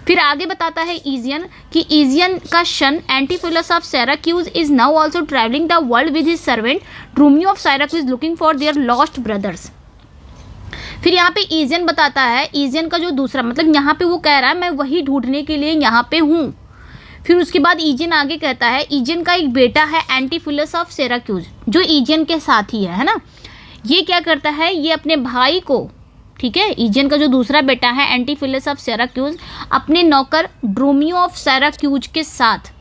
[SPEAKER 1] फिर आगे बताता है इजियन कि इजियन का son Antipholus of Syracuse is now also travelling the world with his servant Dromio of Syracuse looking for their lost brothers. फिर यहाँ पे इजियन बताता है, इजियन का जो दूसरा मतलब यहाँ पे वो कह रहा है मैं वही ढूंढने के लिए यहाँ पे हूँ। फिर उसके बाद इजियन आगे कहता है, इजियन का एक बेटा है एंटीफिलस ऑफ सिराक्यूज जो इजियन के साथ ही है ना। ये क्या करता है, ये अपने भाई को, ठीक है, इजियन का जो दूसरा बेटा है एंटीफिलस ऑफ सिराक्यूज अपने नौकर ड्रोमियो ऑफ सिराक्यूज के साथ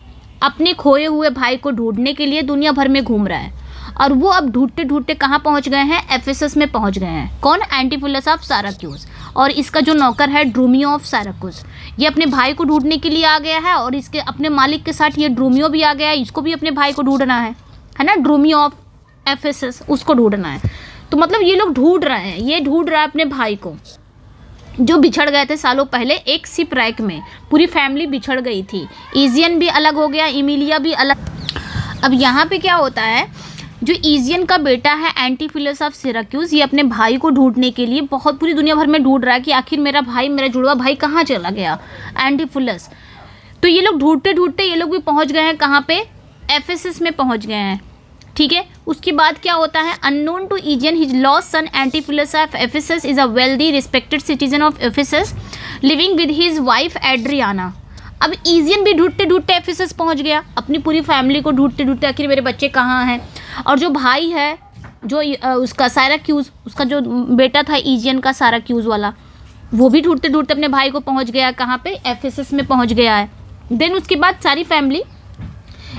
[SPEAKER 1] अपने खोए हुए भाई को ढूंढने के लिए दुनिया भर में घूम रहा है। और वो अब ढूंढते ढूंढते कहाँ पहुँच गए हैं, एफिसस में पहुँच गए हैं। कौन, एंटीफिलस ऑफ सिराक्यूज, और इसका जो नौकर है ड्रोमियो ऑफ सिराक्यूज, ये अपने भाई को ढूंढने के लिए आ गया है, और इसके अपने मालिक के साथ ये ड्रोमियो भी आ गया है, इसको भी अपने भाई को ढूंढना है ना, ड्रोमियो ऑफ एफिसस उसको ढूंढना है। तो मतलब ये लोग ढूंढ रहे हैं, ये ढूंढ रहा है अपने भाई को जो बिछड़ गए थे सालों पहले एक शिपरैक में। पूरी फैमिली बिछड़ गई थी, इजियन भी अलग हो गया, इमिलिया भी अलग। अब यहाँ पे क्या होता है, जो इजियन का बेटा है एंटीफिलस ऑफ सिराक्यूज, ये अपने भाई को ढूंढने के लिए बहुत पूरी दुनिया भर में ढूंढ रहा है कि आखिर मेरा भाई, मेरा जुड़वा भाई कहाँ चला गया, एंटीफिलस। तो ये लोग ढूंढते ढूंढते ये लोग भी पहुँच गए हैं कहाँ पे, एफिसस में पहुँच गए हैं, ठीक है। उसके बाद क्या होता है, unknown to Egeon his lost son Antipholus of Ephesus is a wealthy respected citizen of Ephesus living with his wife Adriana. अब इजियन भी ढूंढते ढूंढते एफिसस पहुंच गया, अपनी पूरी फैमिली को ढूंढते ढूंढते आखिर मेरे बच्चे कहाँ हैं। और जो भाई है, जो उसका सिराक्यूज, उसका जो बेटा था इजियन का सिराक्यूज वाला, वो भी ढूंढते ढूंढते अपने भाई को पहुँच गया, कहाँ पे, एफिसस में पहुँच गया है। देन उसके बाद सारी फैमिली,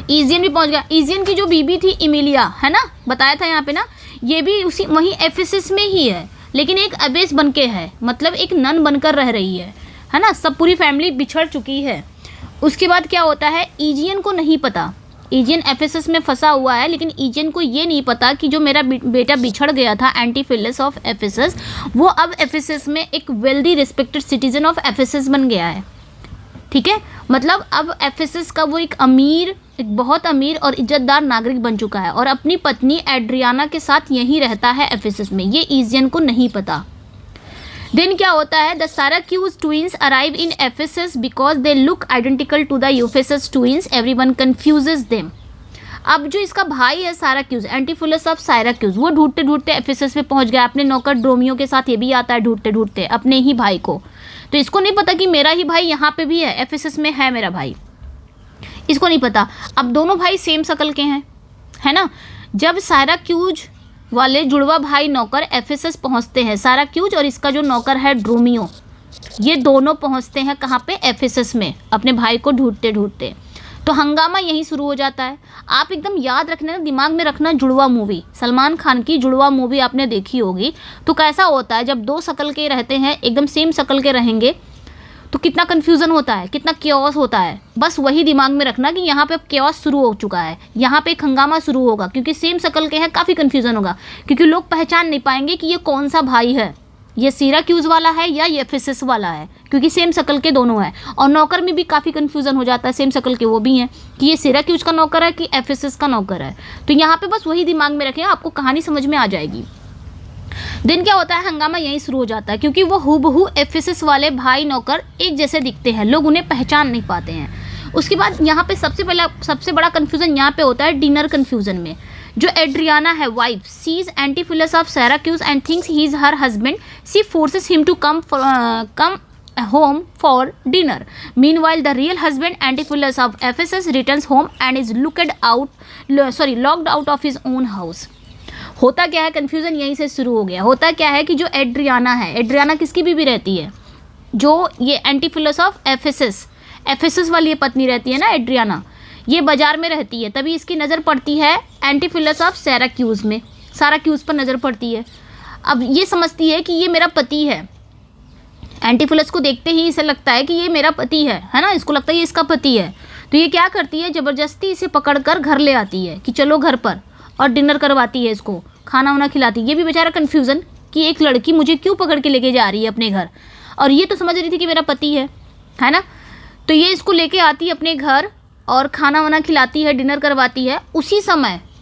[SPEAKER 1] इजियन भी पहुंच गया। इजियन की जो बीबी थी इमिलिया, है ना, बताया था यहाँ पे ना, ये भी उसी वहीं एफिसस में ही है, लेकिन एक अबेस बन के है, मतलब एक नन बनकर रह रही है ना। सब पूरी फैमिली बिछड़ चुकी है। उसके बाद क्या होता है, इजियन को नहीं पता, इजियन एफिसस में फंसा हुआ है, लेकिन इजियन को ये नहीं पता कि जो मेरा बेटा बिछड़ गया था एंटीफिलस ऑफ एफिसस, वो अब एफिसस में एक wealthy respected citizen of Ephesus बन गया है। ठीक है, मतलब अब एफेसस का वो एक बहुत अमीर और इज्जतदार नागरिक बन चुका है और अपनी पत्नी एड्रियाना के साथ यहीं रहता है एफेसस में। ये इजियन को नहीं पता। देन क्या होता है, the Syracuse twins arrive in Ephesus because they look identical to the Ephesus twins, everyone confuses them. अब जो इसका भाई है साराक्यूज, एंटीफुलस ऑफ साराक्यूज, वो ढूंढते ढूंढते एफेसस में पहुंच गया अपने नौकर ड्रोमियो के साथ। ये भी आता है ढूंढते ढूंढते अपने ही भाई को। तो इसको नहीं पता कि मेरा ही भाई यहाँ पे भी है, एफेसस में है मेरा भाई, इसको नहीं पता। अब दोनों भाई सेम शक्ल के हैं, है ना। जब साराक्यूज वाले जुड़वा भाई नौकर एफेसस पहुंचते हैं, साराक्यूज और इसका जो नौकर है ड्रोमियो, ये दोनों पहुंचते हैं कहाँ पे, एफेसस में, अपने भाई को ढूंढते ढूंढते। तो हंगामा यहीं शुरू हो जाता है। आप एकदम याद रखना, दिमाग में रखना, जुड़वा मूवी, सलमान खान की जुड़वा मूवी आपने देखी होगी। तो कैसा होता है जब दो शक्ल के रहते हैं, एकदम सेम शक्ल के रहेंगे, तो कितना कन्फ्यूज़न होता है, कितना क्योस होता है। बस वही दिमाग में रखना कि यहाँ पे अब क्योस शुरू हो चुका है, यहाँ पे एक हंगामा शुरू होगा, क्योंकि सेम शक्ल के हैं, काफ़ी कन्फ्यूज़न होगा, क्योंकि लोग पहचान नहीं पाएंगे कि ये कौन सा भाई है, ये सिराक्यूज वाला है या ये एफेसस वाला है, क्योंकि सेम शक्ल के दोनों हैं। और नौकर में भी काफ़ी कन्फ्यूज़न हो जाता है, सेम शक्ल के वो भी हैं कि ये सिराक्यूज का नौकर है कि एफेसस का नौकर है। तो यहाँ पे बस वही दिमाग में रखें, आपको कहानी समझ में आ जाएगी। दिन क्या होता है, हंगामा यहीं शुरू हो जाता है, क्योंकि वो हूबहू एफेसस वाले भाई नौकर एक जैसे दिखते हैं, लोग उन्हें पहचान नहीं पाते हैं। उसके बाद यहाँ पे सबसे बड़ा कन्फ्यूज़न यहाँ पे होता है डिनर कन्फ्यूज़न में। जो एड्रियाना है wife, sees Antipholus of Syracuse and thinks he is her husband, she forces him to come home for dinner. Meanwhile, the real husband Antipholus of Ephesus returns home and is locked out of his own house. होता क्या है, confusion यहीं से शुरू हो गया। होता क्या है कि जो एड्रियाना है, एड्रियाना किसकी बीवी रहती है, जो ये एंटीफिलस ऑफ एफेसस वाली ये पत्नी रहती है ना एड्रियाना, ये बाजार में रहती है। तभी इसकी नज़र पड़ती है एंटीफिलस ऑफ साराक्यूज में, साराक्यूज पर नज़र पड़ती है। अब ये समझती है कि ये मेरा पति है, एंटीफिलस को देखते ही इसे लगता है कि ये मेरा पति है ना, इसको लगता है ये इसका पति है। तो ये क्या करती है, ज़बरदस्ती इसे पकड़कर घर ले आती है कि चलो घर पर, और डिनर करवाती है, इसको खाना वाना खिलाती है। ये भी बेचारा कन्फ्यूज़न कि एक लड़की मुझे क्यों पकड़ के लेके जा रही है अपने घर, और ये तो समझ रही थी कि मेरा पति है ना। तो ये इसको लेके आती है अपने घर और खाना वाना खिलाती है, डिनर करवाती है।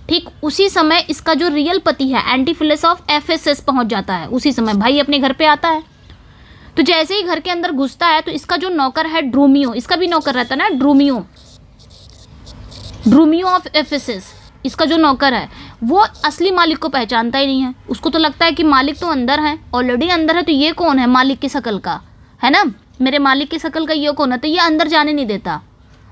[SPEAKER 1] ठीक उसी समय इसका जो रियल पति है एंटीफिलस ऑफ एफेसस पहुँच जाता है। उसी समय भाई अपने घर पर आता है। तो जैसे ही घर के अंदर घुसता है तो इसका जो नौकर है ड्रोमियो, इसका भी नौकर रहता है ना ड्रोमियो ऑफ एफेसस, इसका जो नौकर है वो असली मालिक को पहचानता ही नहीं है। उसको तो लगता है कि मालिक तो अंदर है, ऑलरेडी अंदर है, तो ये कौन है मालिक की शक्ल का, है ना, मेरे मालिक की शक्ल का ये कौन है। तो ये अंदर जाने नहीं देता,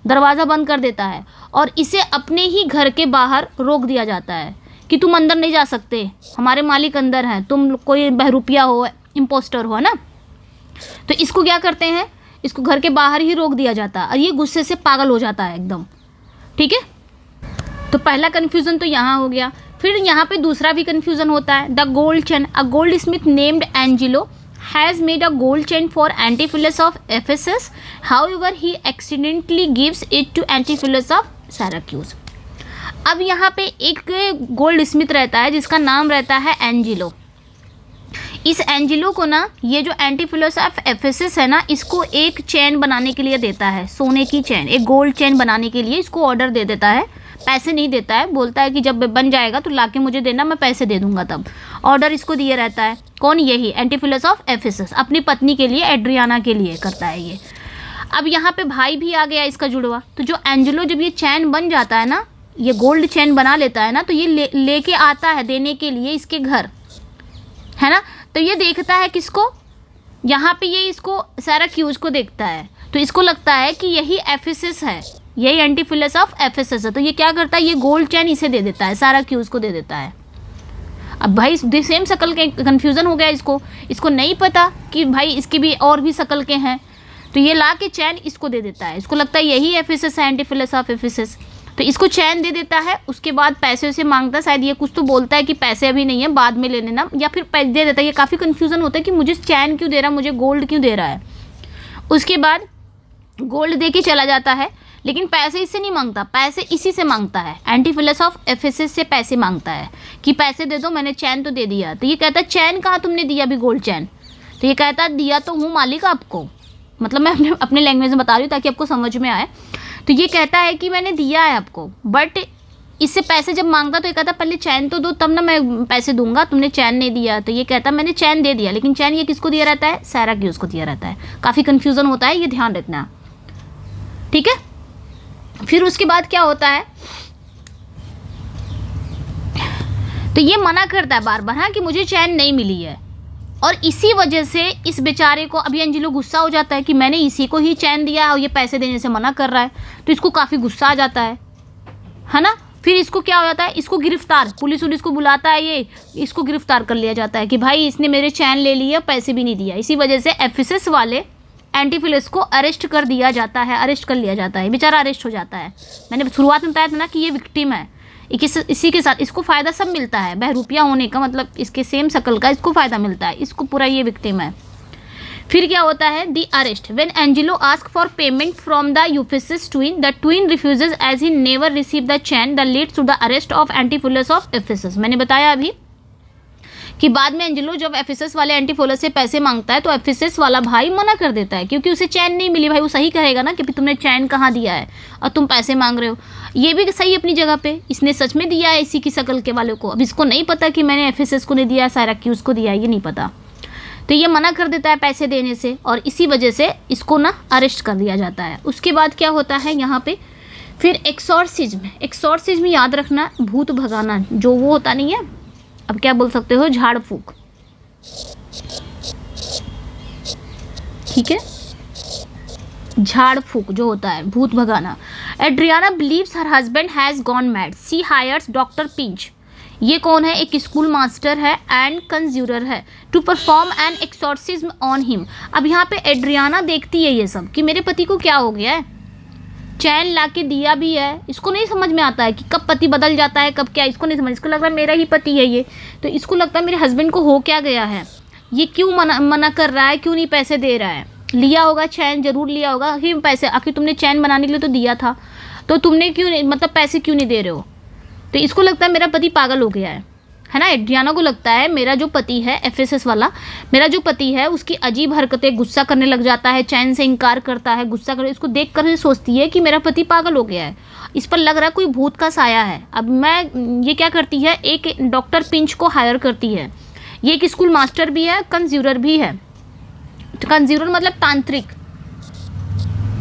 [SPEAKER 1] दरवाज़ा बंद कर देता है और इसे अपने ही घर के बाहर रोक दिया जाता है कि तुम अंदर नहीं जा सकते, हमारे मालिक अंदर हैं, तुम कोई बहरूपिया हो, इम्पोस्टर हो, है ना। तो इसको क्या करते हैं, इसको घर के बाहर ही रोक दिया जाता है और ये गुस्से से पागल हो जाता है एकदम। ठीक है, तो पहला कन्फ्यूज़न तो यहाँ हो गया। फिर यहाँ पे दूसरा भी कन्फ्यूज़न होता है। The gold chain, a goldsmith named Angelo has made a gold chain for Antipholus of Ephesus, however he accidentally gives it to Antipholus of Syracuse. अब यहाँ पे एक गोल्ड स्मिथ रहता है जिसका नाम रहता है एंजिलो। इस एंजिलो को ना ये जो एंटीफिलस ऑफ एफेसस है ना, इसको एक चेन बनाने के लिए देता है, सोने की चेन, एक गोल्ड चेन बनाने के लिए इसको ऑर्डर दे देता है। पैसे नहीं देता है, बोलता है कि जब बन जाएगा तो लाके मुझे देना, मैं पैसे दे दूंगा। तब ऑर्डर इसको दिया रहता है। कौन, यही एंटीफिलस ऑफ एफेसस अपनी पत्नी के लिए, एड्रियाना के लिए करता है ये। अब यहाँ पे भाई भी आ गया इसका जुड़वा। तो जो एंजिलो जब ये चैन बन जाता है ना, ये गोल्ड चैन बना लेता है ना, तो ये लेके आता है देने के लिए इसके घर, है ना। तो ये देखता है किसको, यहाँ पे ये इसको साराक्यूज को देखता है। तो इसको लगता है कि यही एफेसस है, यही एंटीफिलस ऑफ एफेसस है। तो ये क्या करता है, ये गोल्ड चैन इसे दे देता है, साराक्यूज को दे देता है। अब भाई सेम शक्ल के, कन्फ्यूज़न हो गया इसको नहीं पता कि भाई इसकी भी और भी शक्ल के हैं। तो ये ला के चैन इसको दे देता है, इसको लगता है यही एफेसस है, एंटीफिलस ऑफ एफेसस। तो इसको चैन दे देता है। उसके बाद पैसे उसे मांगता है, शायद ये कुछ तो बोलता है कि पैसे अभी नहीं है, बाद में ले लेना, या फिर पैसे दे देता है। ये काफ़ी कन्फ्यूज़न होता है कि मुझे चैन क्यों दे रहा है, मुझे गोल्ड क्यों दे रहा है। उसके बाद गोल्ड दे के चला जाता है, लेकिन पैसे इससे नहीं मांगता, पैसे इसी से मांगता है, एंटीफिलस ऑफ एफेसस से पैसे मांगता है कि पैसे दे दो, मैंने चैन तो दे दिया। तो ये कहता है चैन कहाँ तुमने दिया अभी, गोल्ड चैन। तो ये कहता है दिया तो हूँ मालिक आपको, मतलब मैं अपने लैंग्वेज में बता रही हूँ ताकि आपको समझ में आए। तो ये कहता है कि मैंने दिया है आपको, बट इससे पैसे जब मांगता तो ये कहता पहले चैन तो दो तब ना मैं पैसे दूंगा, तुमने चैन नहीं दिया। तो ये कहता मैंने चैन दे दिया, लेकिन चैन ये किसको दिया रहता है? साइराक्यूज को दिया रहता है। काफ़ी कन्फ्यूज़न होता है, ये ध्यान रखना, ठीक है। फिर उसके बाद क्या होता है, तो ये मना करता है बार बार, हाँ, कि मुझे चैन नहीं मिली है। और इसी वजह से इस बेचारे को अभी एंजेलो गुस्सा हो जाता है कि मैंने इसी को ही चैन दिया है और ये पैसे देने से मना कर रहा है। तो इसको काफ़ी गुस्सा आ जाता है ना। फिर इसको क्या हो जाता है, इसको गिरफ्तार, पुलिस को बुलाता है, ये इसको गिरफ्तार कर लिया जाता है कि भाई इसने मेरे चैन ले लिया, पैसे भी नहीं दिया। इसी वजह से एफिसस वाले एंटीफिलस को अरेस्ट कर दिया जाता है, अरेस्ट कर लिया जाता है, बेचारा अरेस्ट हो जाता है। मैंने शुरुआत में बताया था ना कि ये विक्टिम है, इसी के साथ इसको फ़ायदा सब मिलता है, बहरूपिया होने का मतलब इसके सेम शक्ल का इसको फ़ायदा मिलता है, इसको पूरा ये विक्टिम है। फिर क्या होता है, the arrest when Angelo ask for payment from the Ephesus twin, the twin refuses as he never receive the chain, the leads to the arrest of Antipholus of Ephesus. मैंने बताया अभी कि बाद में एंजेलो जब एफिसस वाले एंटीफिलस से पैसे मांगता है तो एफिसस वाला भाई मना कर देता है, क्योंकि उसे चैन नहीं मिली। भाई वो सही कहेगा ना कि तुमने चैन कहाँ दिया है और तुम पैसे मांग रहे हो। ये भी सही अपनी जगह पे, इसने सच में दिया है इसी की शक्ल के वाले को। अब इसको नहीं पता कि मैंने एफिसस को नहीं दिया, साइराक्यूज को दिया है, ये नहीं पता। तो ये मना कर देता है पैसे देने से और इसी वजह से इसको ना अरेस्ट कर दिया जाता है। उसके बाद क्या होता है यहाँ पे, फिर एक्सॉर्सिज्म। एक्सॉर्सिज्म याद रखना, भूत भगाना, जो वो होता नहीं है, अब क्या बोल सकते हो, झाड़ फूक, ठीक है, झाड़ फूक जो होता है, भूत भगाना। Adriana believes her husband has gone mad, she hires doctor Pinch. ये कौन है, एक स्कूल मास्टर है एंड कंज्यूरर है, to perform an exorcism on him. अब यहाँ पे एड्रियाना देखती है ये सब कि मेरे पति को क्या हो गया है, चैन ला के दिया भी है, इसको नहीं समझ में आता है कि कब पति बदल जाता है कब क्या, इसको नहीं समझ, इसको लग रहा है मेरा ही पति है ये। तो इसको लगता है मेरे हस्बैंड को हो क्या गया है, ये क्यों मना कर रहा है, क्यों नहीं पैसे दे रहा है। लिया होगा चैन, जरूर लिया होगा, आखिर पैसे, आखिर तुमने चैन बनाने के लिए तो दिया था, तो तुमने क्यों नहीं, मतलब पैसे क्यों नहीं दे रहे हो। तो इसको लगता है मेरा पति पागल हो गया है ना। एड्रियाना को लगता है मेरा जो पति है, एफिसस वाला, मेरा जो पति है उसकी अजीब हरकतें, गुस्सा करने लग जाता है, चैन से इनकार करता है, गुस्सा कर, इसको देख कर सोचती है कि मेरा पति पागल हो गया है, इस पर लग रहा है कोई भूत का साया है। अब ये क्या करती है, एक डॉक्टर पिंच को हायर करती है। ये एक स्कूल मास्टर भी है, कंज्यूरर भी है। कंज्यूरर मतलब तांत्रिक।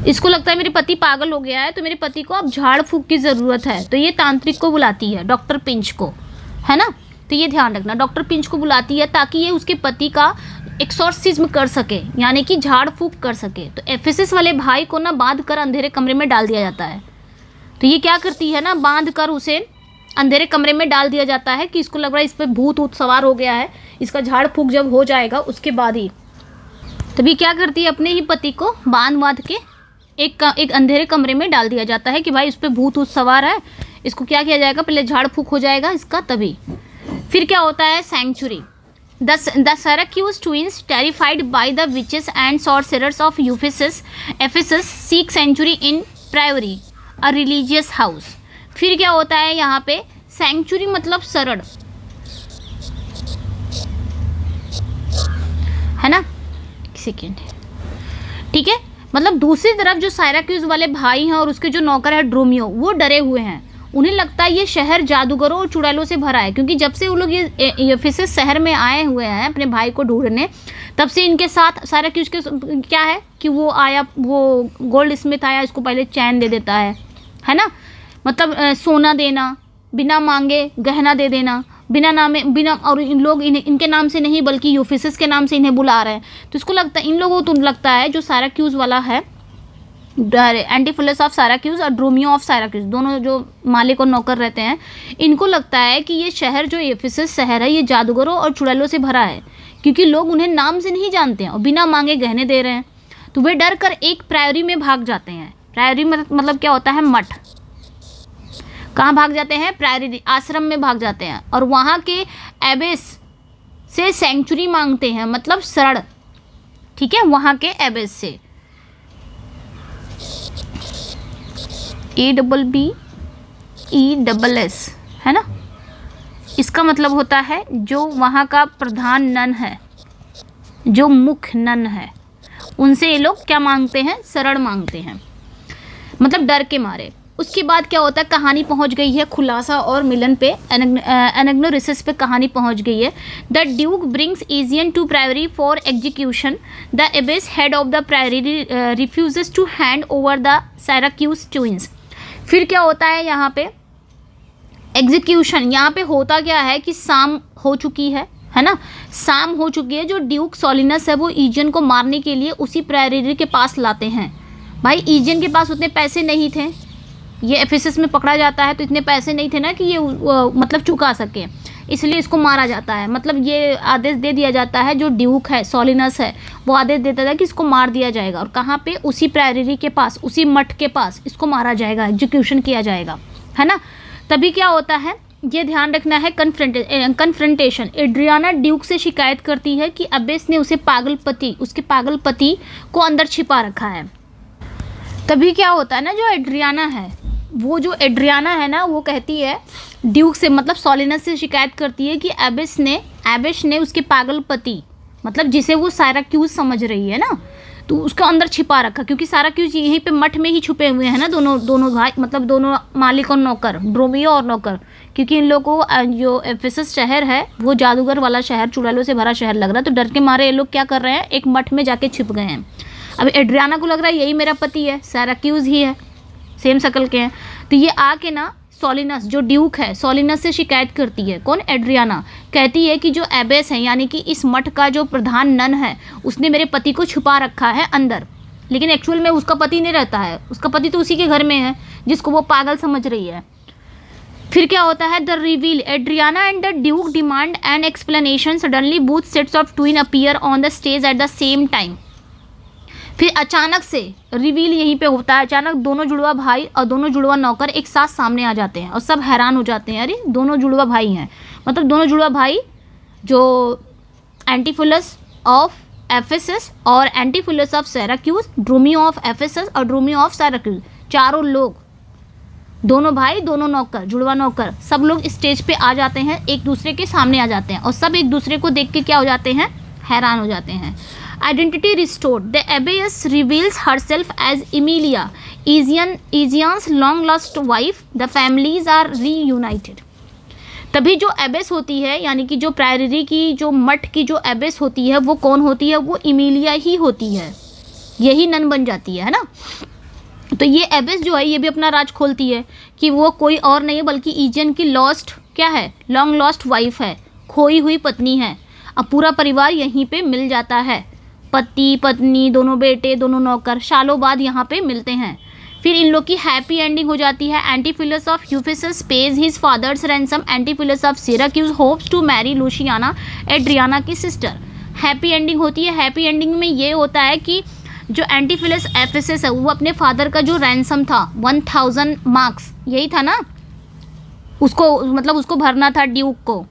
[SPEAKER 1] इसको लगता है मेरे पति पागल हो गया है तो मेरे पति को अब झाड़ फूक की ज़रूरत है, तो ये तांत्रिक को बुलाती है, डॉक्टर पिंच को, है ना। तो ये ध्यान रखना, डॉक्टर पिंच को बुलाती है ताकि ये उसके पति का एक्सॉर्सिज्म कर सके, यानी कि झाड़ फूक कर सके। तो एफिसस वाले भाई को ना बांध कर अंधेरे कमरे में डाल दिया जाता है। तो ये क्या करती है ना, बांध कर उसे अंधेरे कमरे में डाल दिया जाता है कि इसको लग रहा है इस पर भूत ऊत सवार हो गया है, इसका झाड़ फूक जब हो जाएगा उसके बाद ही। तभी क्या करती है, अपने ही पति को बांध के एक अंधेरे कमरे में डाल दिया जाता है कि भाई इस पर भूत ऊत सवार है, इसको क्या किया जाएगा, पहले झाड़ फूक हो जाएगा इसका तभी। फिर क्या होता है, sanctuary. The Syracuse twins, terrified by the witches and sorcerers of Ephesus, seek sanctuary in Priory, a religious house. फिर क्या होता है यहाँ पे, सैंक्चुरी मतलब शरण, है ना, एक सेकेंड, ठीक है। मतलब दूसरी तरफ जो साइराक्यूज वाले भाई हैं और उसके जो नौकर है ड्रोमियो, वो डरे हुए हैं। उन्हें लगता है ये शहर जादूगरों और चुड़ैलों से भरा है, क्योंकि जब से वो लोग ये एफिसस शहर में आए हुए हैं अपने भाई को ढूंढने, तब से इनके साथ साइराक्यूज के क्या है कि वो आया, वो गोल्ड स्मिथ आया, इसको पहले चैन दे देता है ना, मतलब सोना देना, बिना मांगे गहना दे देना, बिना, और इन लोग इनके नाम से नहीं बल्कि यूफिसस के नाम से इन्हें बुला रहे हैं। तो इसको लगता है, इन लोगों को तो लगता है जो साइराक्यूज वाला है, एंटीफिलस ऑफ साइराक्यूज और ड्रोमियो ऑफ साइराक्यूज, दोनों जो मालिक और नौकर रहते हैं, इनको लगता है कि ये शहर जो एफिसस शहर है ये जादूगरों और चुड़ैलों से भरा है, क्योंकि लोग उन्हें नाम से नहीं जानते हैं और बिना मांगे गहने दे रहे हैं। तो वे डर कर एक प्रायोरी में भाग जाते हैं। प्रायोरी मतलब क्या होता है, मठ। कहाँ भाग जाते हैं, प्रायोरी आश्रम में भाग जाते हैं और वहाँ के एबेस से सेंचुरी मांगते हैं, मतलब शरण, ठीक है, वहाँ के एबेस से। ABBESS है ना, इसका मतलब होता है जो वहाँ का प्रधान नन है, जो मुख्य नन है, उनसे ये लोग क्या मांगते हैं, शरण मांगते हैं, मतलब डर के मारे। उसके बाद क्या होता है, कहानी पहुंच गई है खुलासा और मिलन पे, एनाग्नोरिसिस पे कहानी पहुंच गई है। The duke brings Aegeon to priory for execution. The abbess head of the priory refuses to hand over the Syracuse twins. फिर क्या होता है यहाँ पे, एग्जीक्यूशन। यहाँ पे होता क्या है कि शाम हो चुकी है ना, शाम हो चुकी है। जो ड्यूक सॉलिनस है वो एजियन को मारने के लिए उसी प्रायरी के पास लाते हैं। भाई एजियन के पास उतने पैसे नहीं थे, ये एफिसस में पकड़ा जाता है तो इतने पैसे नहीं थे ना कि ये मतलब चुका सके, इसलिए इसको मारा जाता है। मतलब ये आदेश दे दिया जाता है, जो ड्यूक है सॉलिनस है वो आदेश देता था कि इसको मार दिया जाएगा, और कहाँ पे, उसी प्रायरी के पास, उसी मठ के पास इसको मारा जाएगा, एग्जीक्यूशन किया जाएगा, है ना। तभी क्या होता है, ये ध्यान रखना है, कन्फ्रंटेशन। एड्रियाना ड्यूक से शिकायत करती है कि अबेस ने उसके पागल पति को अंदर छिपा रखा है। तभी क्या होता है ना, जो एड्रियाना है ना, वो कहती है ड्यूक से, मतलब सॉलिनस से शिकायत करती है कि एबिस ने उसके पागल पति, मतलब जिसे वो सिराक्यूज समझ रही है ना, तो उसका अंदर छिपा रखा, क्योंकि सिराक्यूज यहीं पे मठ में ही छुपे हुए हैं ना, दोनों भाई, मतलब दोनों मालिक और नौकर, ड्रोमियो और नौकर, क्योंकि इन लोगों को जो एफिसस शहर है वो जादूगर वाला शहर, चुड़ैलों से भरा शहर लग रहा है, तो डर के मारे ये लोग क्या कर रहे हैं, एक मठ में जाके छिप गए हैं। अब एड्रियाना को लग रहा है यही मेरा पति है, सिराक्यूज ही है, सेम शक्ल के हैं, तो ये आके ना सॉलिनस, जो ड्यूक है, सॉलिनस से शिकायत करती है। कौन, एड्रियाना, कहती है कि जो एबेस है, यानी कि इस मठ का जो प्रधान नन है, उसने मेरे पति को छुपा रखा है अंदर, लेकिन एक्चुअल में उसका पति नहीं रहता है, उसका पति तो उसी के घर में है जिसको वो पागल समझ रही है। फिर क्या होता है, the reveal. Adriana and the Duke demand an explanation. Suddenly both sets of twin appear on the stage at the same time. फिर अचानक से रिवील यहीं पे होता है, अचानक दोनों जुड़वा भाई और दोनों जुड़वा नौकर एक साथ सामने आ जाते हैं, और सब हैरान हो जाते हैं, अरे दोनों जुड़वा भाई हैं, मतलब दोनों जुड़वा भाई जो एंटीफिलस ऑफ एफिसस और एंटीफिलस ऑफ सिराक्यूज, ड्रोमियो ऑफ एफिसस और ड्रोमियो ऑफ सिराक्यूज, चारों लोग, दोनों भाई, दोनों नौकर, जुड़वा नौकर, सब लोग स्टेज पे आ जाते हैं, एक दूसरे के सामने आ जाते हैं, और सब एक दूसरे को देख के क्या हो जाते हैं, हैरान हो जाते हैं। Identity restored. The abbess reveals herself as Emilia, Aegeon's long lost wife. The families are reunited. तभी जो एबेस होती है, यानी कि जो प्रायरी की, जो मठ की जो एबेस होती है, वो कौन होती है, वो इमिलिया ही होती है, यही नन बन जाती है ना। तो ये एबेस जो है ये भी अपना राज खोलती है कि वो कोई और नहीं है बल्कि ईजियन की लॉस्ट क्या है, लॉन्ग लॉस्ट वाइफ है, खोई हुई पत्नी है। अब पूरा परिवार यहीं पे मिल जाता है, पति पत्नी, दोनों बेटे, दोनों नौकर, सालों बाद यहाँ पे मिलते हैं। फिर इन लोग की हैप्पी एंडिंग हो जाती है। Antipholus of Ephesus pays his father's ransom. Antipholus of Syracuse hopes to marry Luciana, Adriana की सिस्टर। हैप्पी एंडिंग होती है। हैप्पी एंडिंग में ये होता है कि जो एंटीफिलस एफिसस है वो अपने फादर का जो रैंसम था 1000 मार्क्स, यही था ना, उसको मतलब उसको भरना था, ड्यूक को,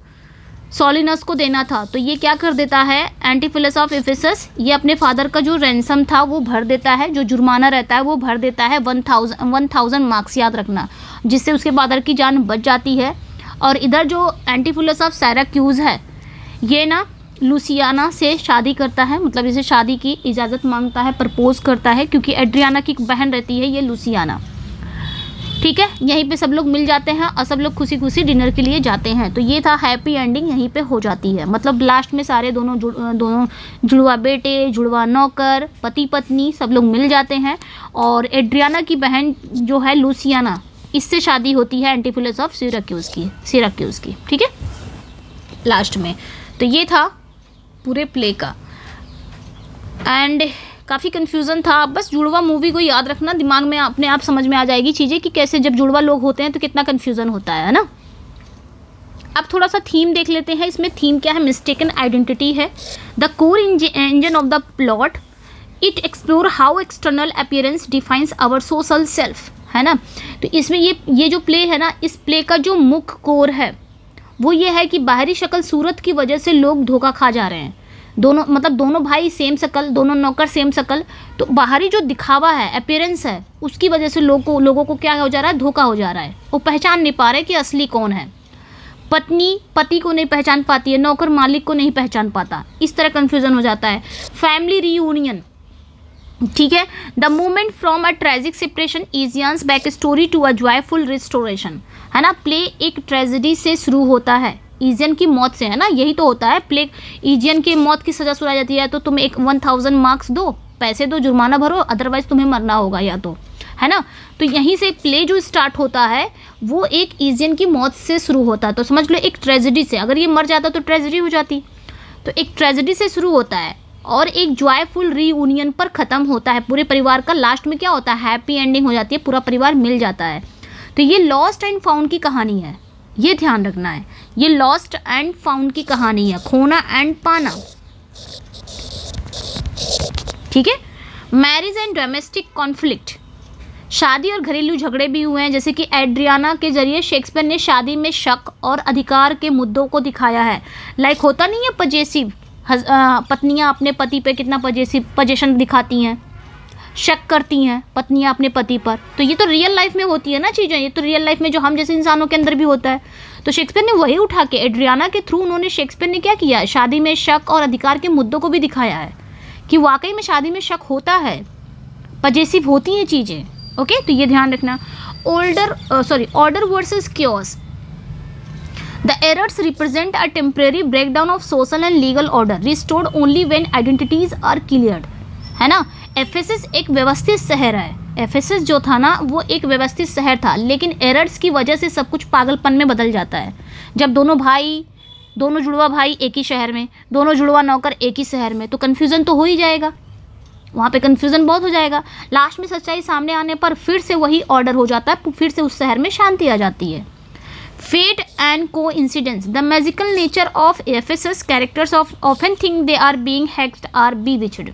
[SPEAKER 1] सॉलिनस को देना था, तो ये क्या कर देता है, एंटीफिलस ऑफ एफिसस, ये अपने फादर का जो रैंसम था वो भर देता है, जो जुर्माना रहता है वो भर देता है 1000 मार्क्स, याद रखना, जिससे उसके फादर की जान बच जाती है। और इधर जो एंटीफिलस ऑफ सिराक्यूज है ये ना लुसियाना से शादी करता है, मतलब इसे शादी की इजाज़त मांगता है, प्रपोज करता है, क्योंकि एड्रियाना की बहन रहती है ये लुसियाना। ठीक है, यहीं पे सब लोग मिल जाते हैं और सब लोग खुशी खुशी डिनर के लिए जाते हैं। तो ये था हैप्पी एंडिंग, यहीं पे हो जाती है, मतलब लास्ट में सारे दोनों जुड़वा बेटे, जुड़वा नौकर, पति पत्नी सब लोग मिल जाते हैं, और एड्रियाना की बहन जो है लुसियाना, इससे शादी होती है एंटीफिलस ऑफ सिराक्यूज की। ठीक है, लास्ट में। तो ये था पूरे प्ले का, एंड काफ़ी कन्फ्यूज़न था। बस जुड़वा मूवी को याद रखना, दिमाग में अपने आप समझ में आ जाएगी चीज़ें कि कैसे जब जुड़वा लोग होते हैं तो कितना कन्फ्यूज़न होता है ना। अब थोड़ा सा थीम देख लेते हैं। इसमें थीम क्या है, मिस्टेकन आइडेंटिटी है। The core engine of the plot, it explore how external appearance defines our social self, है ना। तो इसमें ये जो प्ले है ना, इस प्ले का जो मुख्य कोर है वो ये है कि बाहरी शक्ल सूरत की वजह से लोग धोखा खा जा रहे हैं। दोनों भाई सेम शक्ल, दोनों नौकर सेम शक्ल, तो बाहरी जो दिखावा है, अपीयरेंस है, उसकी वजह से लोगों को क्या हो जा रहा है, धोखा हो जा रहा है। वो पहचान नहीं पा रहे कि असली कौन है। पत्नी पति को नहीं पहचान पाती है, नौकर मालिक को नहीं पहचान पाता, इस तरह कन्फ्यूज़न हो जाता है। फैमिली रीयूनियन, ठीक है। The movement from a tragic separation Egeon's back story to a joyful restoration, है ना। प्ले एक ट्रेजेडी से शुरू होता है, इजियन की मौत से, है ना, यही तो होता है प्ले। इजियन की मौत की सजा सुनाई जाती है तो तुम एक 1000 मार्क्स दो, पैसे दो, जुर्माना भरो, अदरवाइज तुम्हें मरना होगा या तो, है ना। तो यहीं से प्ले जो स्टार्ट होता है वो एक इजियन की मौत से शुरू होता है। तो समझ लो एक ट्रेजेडी से, अगर ये मर जाता तो ट्रेजेडी हो जाती। तो एक ट्रेजेडी से शुरू होता है और एक जॉयफुल रीयूनियन पर ख़त्म होता है पूरे परिवार का। लास्ट में क्या होता है, हैप्पी एंडिंग हो जाती है, पूरा परिवार मिल जाता है। तो ये लॉस्ट एंड फाउंड की कहानी है, ये ध्यान रखना है। ये लॉस्ट एंड फाउंड की कहानी है, खोना एंड पाना, ठीक है। मैरिज एंड डोमेस्टिक कॉन्फ्लिक्ट, शादी और घरेलू झगड़े भी हुए हैं। जैसे कि एड्रियाना के जरिए शेक्सपियर ने शादी में शक और अधिकार के मुद्दों को दिखाया है। लाइक होता नहीं है पजेसिव, पत्नियां अपने पति पे कितना पजेशन दिखाती हैं, शक करती हैं पत्नियां अपने पति पर। तो ये तो रियल लाइफ में होती है ना चीज़ें, ये तो रियल लाइफ में जो हम जैसे इंसानों के अंदर भी होता है। तो शेक्सपियर ने वही उठा के एड्रियाना के थ्रू उन्होंने शेक्सपियर ने क्या किया है, शादी में शक और अधिकार के मुद्दों को भी दिखाया है कि वाकई में शादी में शक होता है, पजेसिव होती हैं चीज़ें। ओके, तो ये ध्यान रखना। Order versus chaos, the errors represent a temporary breakdown of social and legal order restored only when identities are cleared, है ना। एफेसस एक व्यवस्थित शहर है, एफेसस जो था ना वो एक व्यवस्थित शहर था, लेकिन एरर्स की वजह से सब कुछ पागलपन में बदल जाता है। जब दोनों जुड़वा भाई एक ही शहर में, दोनों जुड़वा नौकर एक ही शहर में, तो कन्फ्यूज़न तो हो ही जाएगा, वहाँ पे कन्फ्यूज़न बहुत हो जाएगा। लास्ट में सच्चाई सामने आने पर फिर से वही ऑर्डर हो जाता है, फिर से उस शहर में शांति आ जाती है। Fate and coincidence, the magical nature of Ephesus, characters often think they are being hexed or bewitched,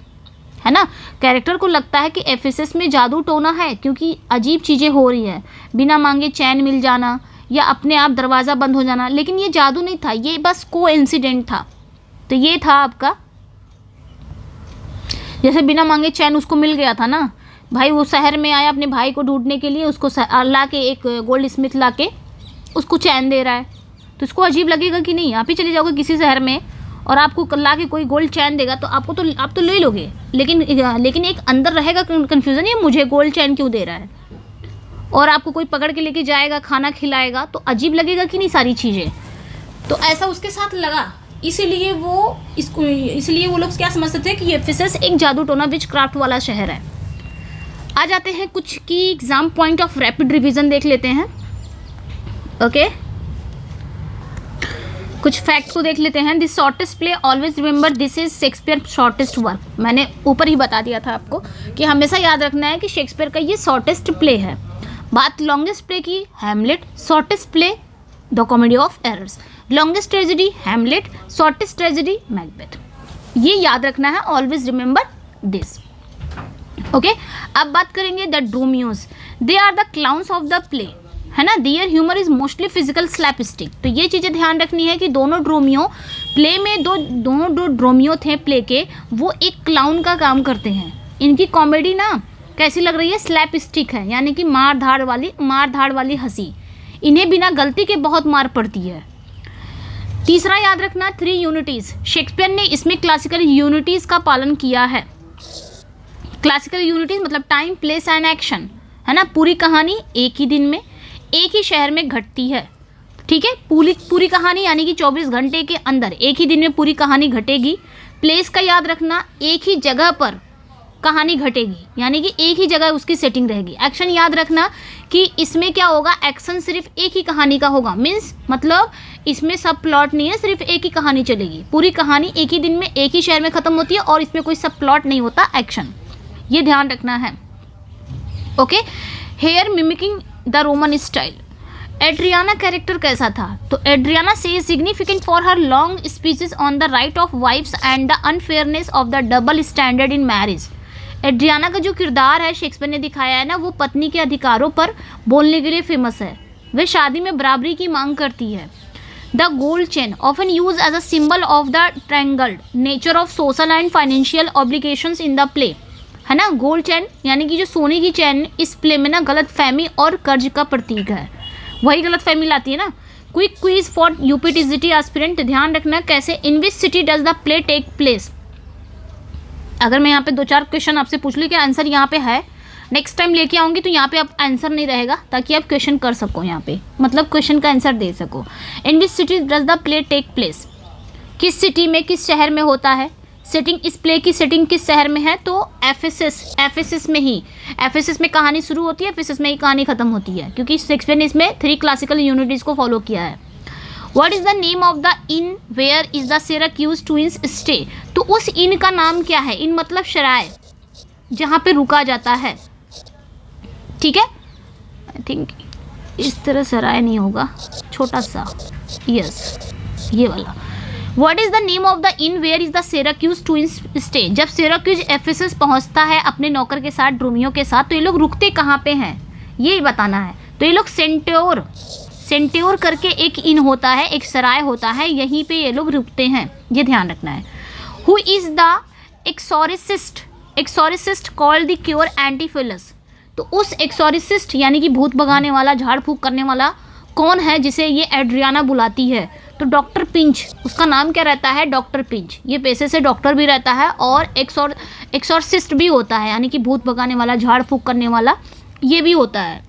[SPEAKER 1] है ना। कैरेक्टर को लगता है कि एफेसस में जादू टोना है क्योंकि अजीब चीज़ें हो रही है, बिना मांगे चैन मिल जाना या अपने आप दरवाज़ा बंद हो जाना, लेकिन ये जादू नहीं था, ये बस को इंसिडेंट था। तो ये था आपका, जैसे बिना मांगे चैन उसको मिल गया था ना भाई, वो शहर में आया अपने भाई को ढूंढने के लिए, उसको ला के एक गोल्ड स्मिथ ला के उसको चैन दे रहा है, तो उसको अजीब लगेगा कि नहीं। आप ही चले जाओगे किसी शहर में और आपको ला के कोई गोल्ड चैन देगा तो आप तो ले लोगे, लेकिन एक अंदर रहेगा कन्फ्यूज़न, ये मुझे गोल्ड चैन क्यों दे रहा है। और आपको कोई पकड़ के लेके जाएगा, खाना खिलाएगा, तो अजीब लगेगा कि नहीं सारी चीज़ें। तो ऐसा उसके साथ लगा, इसलिए वो लोग क्या समझते थे कि एफेसस एक जादू टोना विच क्राफ्ट वाला शहर है। आ जाते हैं कुछ की exam point of rapid revision देख लेते हैं। ओके, कुछ फैक्ट को देख लेते हैं। This shortest play, always remember this is Shakespeare shortest work. मैंने ऊपर ही बता दिया था आपको कि हमेशा याद रखना है कि शेक्सपियर का ये शॉर्टेस्ट प्ले है। बात लॉन्गेस्ट प्ले की, Hamlet. Shortest play, the comedy of errors. Longest tragedy, Hamlet. Shortest tragedy, Macbeth. ये याद रखना है, ऑलवेज रिमेंबर दिस। ओके, अब बात करेंगे the Dromios. They are the clowns of the play, है ना। Their humour is mostly physical slapstick. तो ये चीज़ें ध्यान रखनी है कि दोनों ड्रोमियो प्ले में दो ड्रोमियो थे प्ले के, वो एक क्लाउन का काम करते हैं। इनकी कॉमेडी ना कैसी लग रही है, स्लैपस्टिक है, यानी कि मार धाड़ वाली हंसी। इन्हें बिना गलती के बहुत मार पड़ती है। तीसरा याद रखना, 3 यूनिटीज़। शेक्सपियर ने इसमें क्लासिकल यूनिटीज़ का पालन किया है। क्लासिकल यूनिटीज़ मतलब टाइम, प्लेस एंड एक्शन, है ना। पूरी कहानी एक ही दिन में एक ही शहर में घटती है, ठीक है। पूरी कहानी यानी कि 24 घंटे के अंदर एक ही दिन में पूरी कहानी घटेगी। प्लेस का याद रखना, एक ही जगह पर कहानी घटेगी, यानी कि एक ही जगह उसकी सेटिंग रहेगी। एक्शन याद रखना कि इसमें क्या होगा, एक्शन सिर्फ एक ही कहानी का होगा, मीन्स मतलब इसमें सब प्लॉट नहीं है, सिर्फ एक ही कहानी चलेगी। पूरी कहानी एक ही दिन में एक ही शहर में ख़त्म होती है और इसमें कोई सब प्लॉट नहीं होता, एक्शन, ये ध्यान रखना है। Okay, hair mimicking the Roman style. Adriana character कैसा था, तो एड्रियाना से significant for her long speeches on the right of wives and the unfairness of the double standard in marriage. Adriana का जो किरदार है शेक्सपियर ने दिखाया है ना, वो पत्नी के अधिकारों पर बोलने के लिए फेमस है। वह शादी में बराबरी की मांग करती है। The gold chain often use as a symbol of the triangled nature of social and financial obligations in the play, है ना। गोल्ड चैन यानी कि जो सोने की चैन इस प्ले में ना गलत फहमी और कर्ज का प्रतीक है, वही गलत फहमी लाती है ना। Quick quiz for UPTGT aspirant, ध्यान रखना कैसे, in which city does the play take place, अगर मैं यहाँ पे 2-4 क्वेश्चन आपसे पूछ लूँ कि आंसर यहाँ पे है, नेक्स्ट टाइम लेके आऊँगी तो यहाँ पे आप आंसर नहीं रहेगा, ताकि आप क्वेश्चन कर सको यहाँ पे, मतलब क्वेश्चन का आंसर दे सको। In which city does the play take place, किस सिटी में, किस शहर में होता है। सेटिंग, इस प्ले की सेटिंग किस शहर में है, तो एफेसस में ही। एफेसस में कहानी शुरू होती है, एफेसस में ही कहानी खत्म होती है, क्योंकि शेक्सपियर ने इसमें 3 क्लासिकल यूनिटीज़ को फॉलो किया है। What is the name of the inn where is the Syracuse twins stay, तो उस इन का नाम क्या है। इन मतलब सराय, जहाँ पे रुका जाता है, ठीक है। आई थिंक इस तरह सराय नहीं होगा, छोटा सा, यस ये वाला। What is the name of the inn where is the Syracuse twins stay, जब सिराक्यूज एफेसस पहुँचता है अपने नौकर के साथ, ड्रोमियो के साथ, तो ये लोग रुकते कहाँ पे हैं ये बताना है। तो ये लोग सेंट्योर करके एक इन होता है, एक सराय होता है, यहीं पे ये लोग रुकते हैं, ये ध्यान रखना है। Who is the exorcist called the cure Antipholus, तो उस एक्सोरिसिस्ट यानी कि भूत भगाने वाला, झाड़ फूक करने वाला कौन है जिसे ये एड्रियाना बुलाती है, तो डॉक्टर पिंच, उसका नाम क्या रहता है, डॉक्टर पिंच। ये पेशे से डॉक्टर भी रहता है और एक्सोर्सिस्ट भी होता है, यानी कि भूत भगाने वाला, झाड़ फूक करने वाला, ये भी होता है,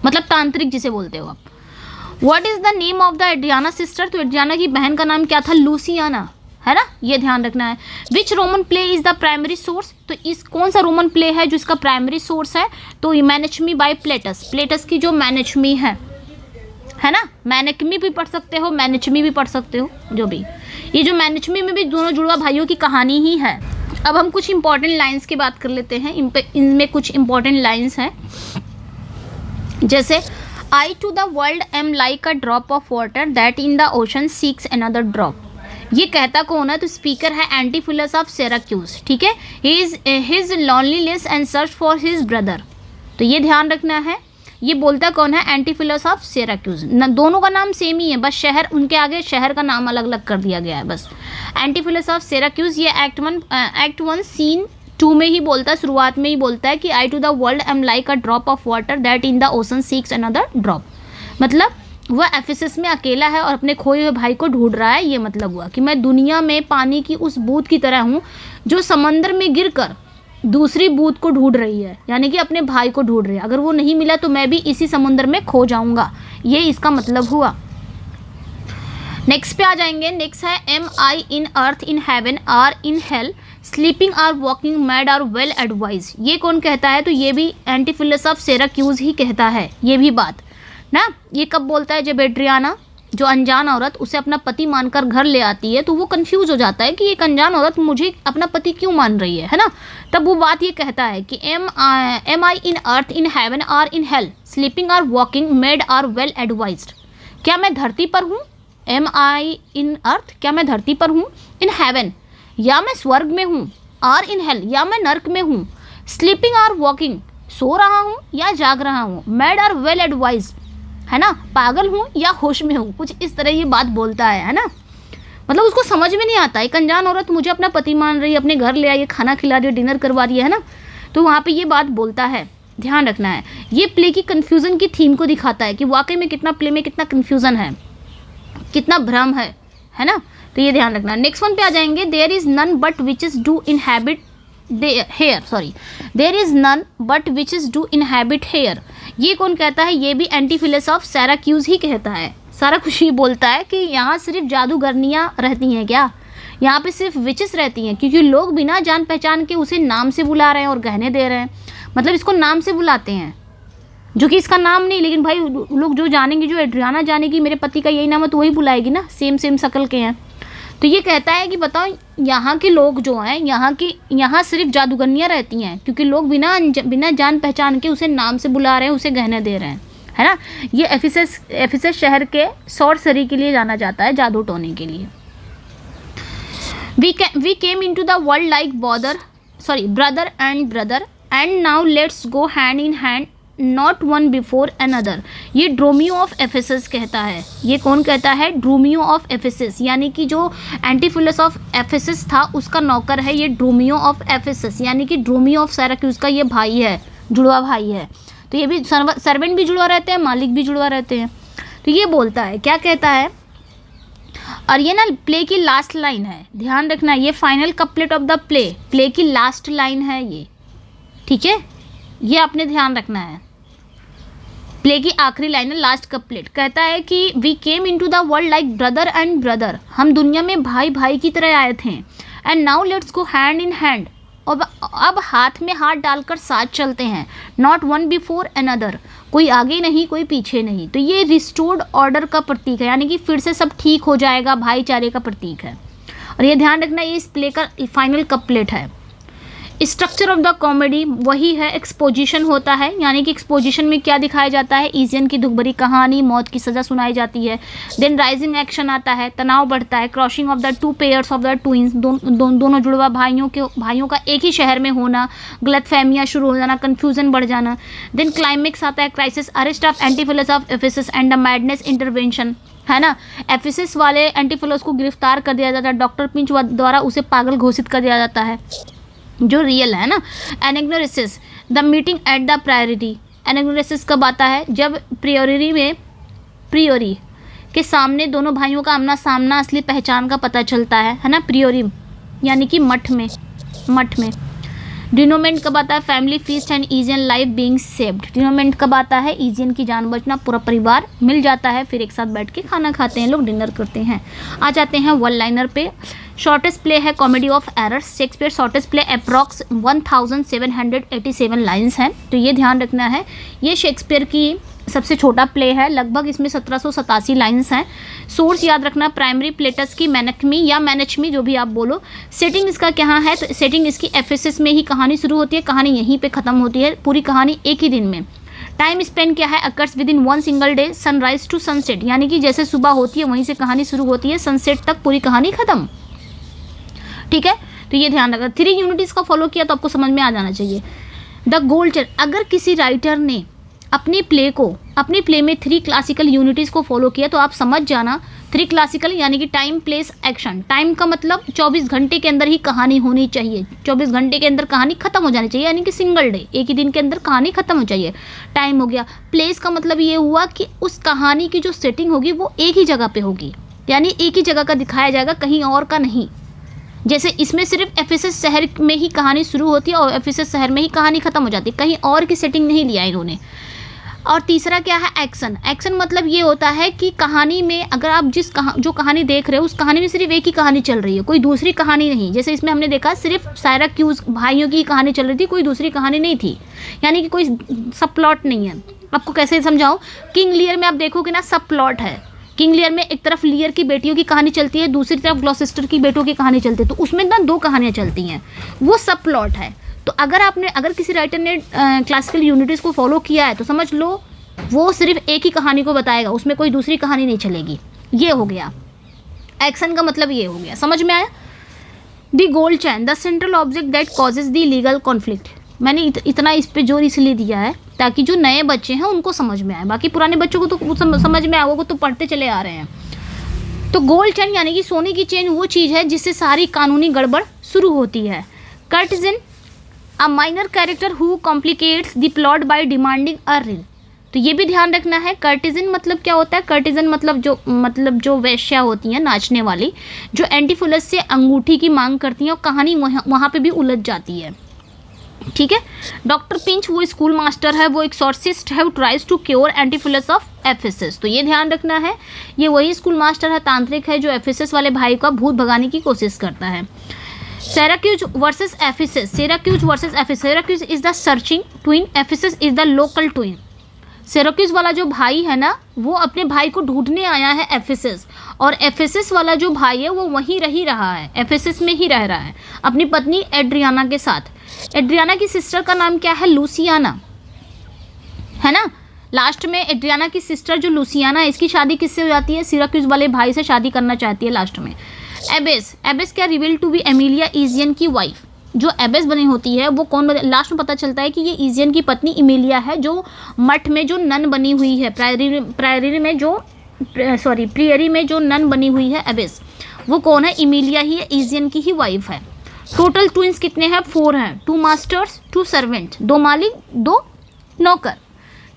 [SPEAKER 1] मतलब तांत्रिक जिसे बोलते हो आप। What is the name of the Adriana sister, तो एड्रियाना की बहन का नाम क्या था, लूसियाना, है ना, ये ध्यान रखना है। Which Roman play is the primary source, तो इस कौन सा रोमन प्ले है जो इसका प्राइमरी सोर्स है, तो मैनेचमी बाय प्लेटस, प्लेटस की जो मैनेचमी है ना, मैनेकमी भी पढ़ सकते हो, मैनेचमी भी पढ़ सकते हो, जो भी। ये जो मैनेचमी में भी दोनों जुड़वा भाइयों की कहानी ही है। अब हम कुछ इंपॉर्टेंट लाइंस की बात कर लेते हैं, इनमें कुछ इंपॉर्टेंट लाइंस हैं, जैसे I to the world am like a drop of water that in the ocean seeks another drop. ये कहता कौन है, तो स्पीकर है एंटीफिलस ऑफ सिराक्यूज, ठीक है। His loneliness and search for his brother, तो ये ध्यान रखना है। ये बोलता कौन है, एंटीफिलस ऑफ सिराक्यूज, दोनों का नाम सेम ही है, बस शहर उनके आगे शहर का नाम अलग अलग कर दिया गया है बस। एंटीफिलस ऑफ सिराक्यूज ये एक्ट 1 सीन 2 में ही बोलता है, शुरुआत में ही बोलता है कि I to the world am like a drop of water that in the ocean seeks another drop, मतलब वह एफेसस में अकेला है और अपने खोए हुए भाई को ढूंढ रहा है। ये मतलब हुआ कि मैं दुनिया में पानी की उस बूंद की तरह हूँ जो समंदर में गिरकर दूसरी बूंद को ढूंढ रही है, यानी कि अपने भाई को ढूंढ रही है। अगर वो नहीं मिला तो मैं भी इसी समुद्र में खो जाऊंगा, ये इसका मतलब हुआ। नेक्स्ट पे आ जाएंगे। नेक्स्ट है am I in earth, in heaven, or in hell, sleeping or walking, mad or well advise. ये कौन कहता है, तो ये भी एंटीफिलस ऑफ सिराक्यूज ही कहता है ये भी बात ना। ये कब बोलता है, जब एड्रियाना जो अनजान औरत उसे अपना पति मानकर घर ले आती है, तो वो कंफ्यूज हो जाता है कि एक अनजान औरत मुझे अपना पति क्यों मान रही है ना। तब वो बात ये कहता है कि am I in earth, in heaven, or in hell, sleeping or walking, mad or well advised. क्या मैं धरती पर हूँ, एम आई इन अर्थ, क्या मैं धरती पर हूँ, इन हेवन या मैं स्वर्ग में हूँ, आर इन हेल या मैं नर्क में हूँ, स्लीपिंग आर वॉकिंग सो रहा हूँ या जाग रहा हूँ, मेड आर वेल एडवाइज्ड है ना, पागल हूँ या होश में हूँ, कुछ इस तरह ये बात बोलता है ना। मतलब उसको समझ में नहीं आता, एक अनजान औरत मुझे अपना पति मान रही है, अपने घर ले आई है, खाना खिला रही है, डिनर करवा रही है ना, तो वहाँ पे ये बात बोलता है, ध्यान रखना है। ये प्ले की कन्फ्यूज़न की थीम को दिखाता है कि वाकई में कितना प्ले में कितना कन्फ्यूज़न है, कितना भ्रम है ना, तो ये ध्यान रखना। नेक्स्ट वन पे आ जाएंगे। There is none but witches do inhabit there is none but witches do inhabit here. ये कौन कहता है, ये भी एंटीफिलस ऑफ सिराक्यूज ही कहता है। सारा कुछ ही बोलता है कि यहाँ सिर्फ जादूगरनियाँ रहती हैं क्या, यहाँ पे सिर्फ विचेस रहती हैं, क्योंकि लोग बिना जान पहचान के उसे नाम से बुला रहे हैं और गहने दे रहे हैं, मतलब इसको नाम से बुलाते हैं, जो कि इसका नाम नहीं, लेकिन भाई लोग जो जानेंगे, जो एड्रियाना जानेगी मेरे पति का यही नाम है, तो वही बुलाएगी ना, सेम शक्ल के हैं। तो ये कहता है कि बताओ यहाँ के लोग जो हैं, यहाँ सिर्फ जादूगरनियाँ रहती हैं, क्योंकि लोग बिना जान पहचान के उसे नाम से बुला रहे हैं, उसे गहने दे रहे हैं, है ना। ये एफिसस शहर के सॉर्सरी के लिए जाना जाता है, जादू टोने के लिए। We came into the world like brother and now let's go hand in hand, not one before another. ये ड्रोमियो ऑफ एफेसस कहता है। ये कौन कहता है, ड्रोमियो ऑफ एफेसस, यानी कि जो एंटीफिलस ऑफ एफेसस था उसका नौकर है ये ड्रोमियो ऑफ एफेसस, यानी कि ड्रोमियो ऑफ सिराक्यूज का ये भाई है, जुड़वा भाई है। तो ये भी सर्वेंट भी जुड़वा रहते हैं, मालिक भी जुड़वा रहते हैं। तो ये बोलता है, क्या कहता है, और ये ना प्ले की लास्ट लाइन है, ध्यान रखना, ये final couplet of the play की लास्ट लाइन है ये, ठीक है, ये आपने ध्यान रखना है। प्ले की आखिरी लाइन है, लास्ट कपलेट कहता है कि we came into the world like brother and brother, हम दुनिया में भाई भाई की तरह आए थे। And now let's go hand in hand, अब हाथ में हाथ डालकर साथ चलते हैं। नॉट वन बिफोर अनदर, कोई आगे नहीं कोई पीछे नहीं। तो ये रिस्टोर्ड ऑर्डर का प्रतीक है, यानी कि फिर से सब ठीक हो जाएगा, भाईचारे का प्रतीक है। और ये ध्यान रखना, ये इस प्ले का फाइनल कपलेट है। स्ट्रक्चर ऑफ द कॉमेडी वही है, एक्सपोजिशन होता है, यानी कि एक्सपोजिशन में क्या दिखाया जाता है, इजियन की दुख भरी कहानी, मौत की सज़ा सुनाई जाती है। देन राइजिंग एक्शन आता है, तनाव बढ़ता है। Crossing of the two pairs of the twins, दोनों जुड़वा भाइयों का एक ही शहर में होना, गलतफहमियाँ शुरू हो जाना, कन्फ्यूजन बढ़ जाना। देन क्लाइमेक्स आता है, crisis, arrest of Antipholus of Ephesus and the madness intervention, है ना। एफिसस वाले एंटीफिलस को गिरफ्तार कर दिया जाता है, डॉक्टर पिंच द्वारा उसे पागल घोषित कर दिया जाता है, जो रियल है ना। Anagnorisis, the meeting at the priority, anagnorisis कब आता है, जब प्रियोरी के सामने दोनों भाइयों का आमना सामना असली पहचान का पता चलता है ना। प्रियोरी यानी कि मठ में। डिनोमेंट कब आता है, family feast and Egeon life being saved, denouement कब आता है, इजियन की जान बचना, पूरा परिवार मिल जाता है, फिर एक साथ बैठ के खाना खाते हैं लोग, डिनर करते हैं। आ जाते हैं वन लाइनर पे। शॉर्टेस्ट प्ले है comedy of errors, Shakespeare shortest play approx 1787 lines हैं, तो ये ध्यान रखना है। ये शेक्सपियर की सबसे छोटा प्ले है, लगभग इसमें 1787 लाइन्स हैं। सोर्स याद रखना, प्राइमरी प्लेटस की मैनकमी या मैनेचमी, जो भी आप बोलो। सेटिंग इसका क्या है, तो सेटिंग इसकी एफेसस में ही कहानी शुरू होती है, कहानी यहीं पे ख़त्म होती है, पूरी कहानी एक ही दिन में। टाइम स्पेंड क्या है, occurs within one single day, sunrise to sunset, यानी कि जैसे सुबह होती है वहीं से कहानी शुरू होती है, सनसेट तक पूरी कहानी ख़त्म, ठीक है। तो ये ध्यान रखना, 3 यूनिटीज़ का फॉलो किया तो आपको समझ में आ जाना चाहिए। द गोल्ड चेन, अगर किसी राइटर ने अपनी प्ले में 3 क्लासिकल यूनिटीज़ को फॉलो किया तो आप समझ जाना, 3 क्लासिकल यानी कि टाइम प्लेस एक्शन। टाइम का मतलब 24 घंटे के अंदर ही कहानी होनी चाहिए, 24 घंटे के अंदर कहानी खत्म हो जानी चाहिए, यानी कि सिंगल डे, एक ही दिन के अंदर कहानी खत्म हो चाहिए। टाइम हो गया। प्लेस का मतलब ये हुआ कि उस कहानी की जो सेटिंग होगी वो एक ही जगह पे होगी, यानी एक ही जगह का दिखाया जाएगा, कहीं और का नहीं। जैसे इसमें सिर्फ एफिसस शहर में ही कहानी शुरू होती है और एफिसस शहर में ही कहानी खत्म हो जाती है, कहीं और की सेटिंग नहीं लिया इन्होंने। और तीसरा क्या है, एक्शन। एक्शन मतलब ये होता है कि कहानी में अगर आप जो कहानी देख रहे हो उस कहानी में सिर्फ एक ही कहानी चल रही है, कोई दूसरी कहानी नहीं। जैसे इसमें हमने देखा सिर्फ साइराक्यूज भाइयों की कहानी चल रही थी, कोई दूसरी कहानी नहीं थी, यानी कि कोई सब प्लॉट नहीं है। आपको कैसे समझाऊं, किंग लियर में आप देखोगे ना सब प्लॉट है। किंग लियर में एक तरफ लियर की बेटियों की कहानी चलती है, दूसरी तरफ ग्लॉसेस्टर की बेटों की कहानी चलती है, तो उसमें ना 2 कहानियाँ चलती हैं, वो सब प्लॉट है। तो अगर किसी राइटर ने क्लासिकल यूनिटीज़ को फॉलो किया है तो समझ लो वो सिर्फ एक ही कहानी को बताएगा, उसमें कोई दूसरी कहानी नहीं चलेगी। ये हो गया एक्शन का मतलब, ये हो गया, समझ में आया। The gold chain, the central object that causes the legal conflict. मैंने इतना इस पे जोर इसलिए दिया है ताकि जो नए बच्चे हैं उनको समझ में आए, बाकी पुराने बच्चों को तो समझ में आए, वो तो पढ़ते चले आ रहे हैं। तो गोल्ड चैन यानी कि सोने की चेन वो चीज़ है जिससे सारी कानूनी गड़बड़ शुरू होती है। Courtesan, a minor character who complicates the plot by demanding a रिल। तो ये भी ध्यान रखना है, कर्टिजन मतलब क्या होता है, कर्टिजन मतलब जो वेश्या होती हैं नाचने वाली, जो एंटीफिलस से अंगूठी की मांग करती हैं और कहानी वहाँ पे भी उलझ जाती है, ठीक है। डॉक्टर पिंच वो स्कूल मास्टर है, वो एक्सॉर्सिस्ट है, वो tries to cure Antipholus of Ephesus. तो ये ध्यान रखना है, ये वही स्कूल मास्टर है, तांत्रिक है, जो एफिसस वाले भाई का भूत भगाने की कोशिश करता है। Syracuse versus Ephesus, Syracuse versus Ephesus. Syracuse is the searching twin, Ephesus is the local twin. Syracuse वाला जो भाई है ना वो अपने भाई को ढूंढने आया है एफिसस, और एफिसस वाला जो भाई है वो वहीं रह रहा है, एफिसस में ही रह रहा है अपनी पत्नी एड्रियाना के साथ। एड्रियाना की सिस्टर का नाम क्या है, लूसियाना, है ना। लास्ट में एड्रियाना की सिस्टर जो लूसियाना है, इसकी शादी किससे हो जाती है, सिराक्यूज वाले भाई से शादी करना चाहती है लास्ट में। एबेस, एबेस क्या, रिवील टू बी एमिलिया इजियन की वाइफ। जो एबेस बनी होती है वो कौन, लास्ट में पता चलता है कि ये इजियन की पत्नी इमिलिया है, जो मठ में जो नन बनी हुई है, प्रायरी में जो नन बनी हुई है एबेस, वो कौन है, इमिलिया ही है, इजियन की ही वाइफ है। टोटल ट्विंस कितने हैं, 4 हैं, 2 मास्टर्स 2 सर्वेंट, 2 मालिक 2 नौकर।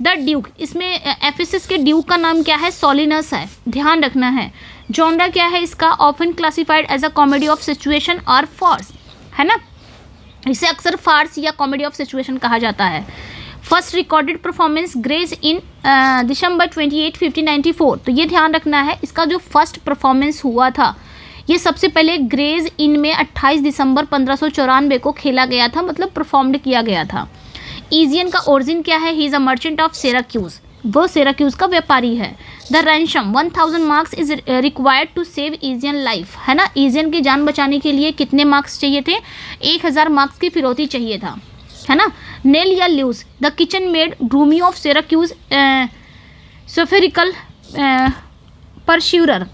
[SPEAKER 1] द ड्यूक, इसमें एफेसस के ड्यूक का नाम क्या है? सोलिनस है, ध्यान रखना है। जॉनरा क्या है इसका? Often classified as a comedy of situation और फार्स, है ना, इसे अक्सर फार्स या कॉमेडी ऑफ सिचुएशन कहा जाता है। फर्स्ट रिकॉर्डेड परफॉर्मेंस ग्रेज इन दिसंबर 28, 1594, तो ये ध्यान रखना है, इसका जो फर्स्ट परफॉर्मेंस हुआ था ये सबसे पहले ग्रेज इन में 28 दिसंबर 1594 को खेला गया था, मतलब परफॉर्म्ड किया गया था। इजियन का ओरिजिन क्या है? He is a merchant of Syracuse, वो सिराक्यूज का व्यापारी है। The ransom 1000 marks is required to save Egeon life, है ना, इजियन की जान बचाने के लिए कितने मार्क्स चाहिए थे? 1000 मार्क्स की फिरौती चाहिए था, है ना। नेल या Luce, the kitchen maid Dromio of Syracuse spherical pursuer,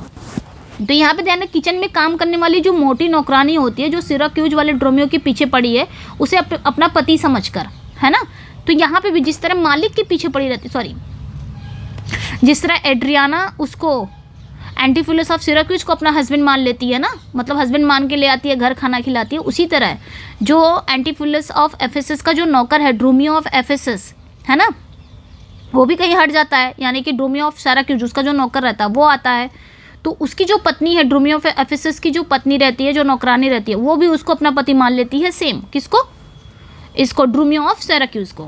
[SPEAKER 1] तो यहाँ पे ध्यान, किचन में काम करने वाली जो मोटी नौकरानी होती है जो सिराक्यूज वाले ड्रोमियो के पीछे पड़ी है उसे अपना पति समझकर, है ना। तो यहाँ पे भी जिस तरह मालिक के पीछे पड़ी रहती, सॉरी, जिस तरह एड्रियाना उसको एंटीफिलस ऑफ सिराक्यूज को अपना हस्बैंड मान लेती है ना, मतलब हस्बैंड मान के ले आती है, घर खाना खिलाती है, उसी तरह जो एंटीफिलस ऑफ एफेसस का जो नौकर है ड्रोमियो ऑफ एफेसस, है ना, वो भी कहीं हट जाता है, यानी कि ड्रोमियो ऑफ सिराक्यूज उसका जो नौकर रहता है वो आता है, तो उसकी जो पत्नी है ड्रोमियो ऑफ एफेसस की जो पत्नी रहती है, जो नौकरानी रहती है, वो भी उसको अपना पति मान लेती है, सेम किसको? इसको, ड्रोमियो ऑफ सिराक्यूज को।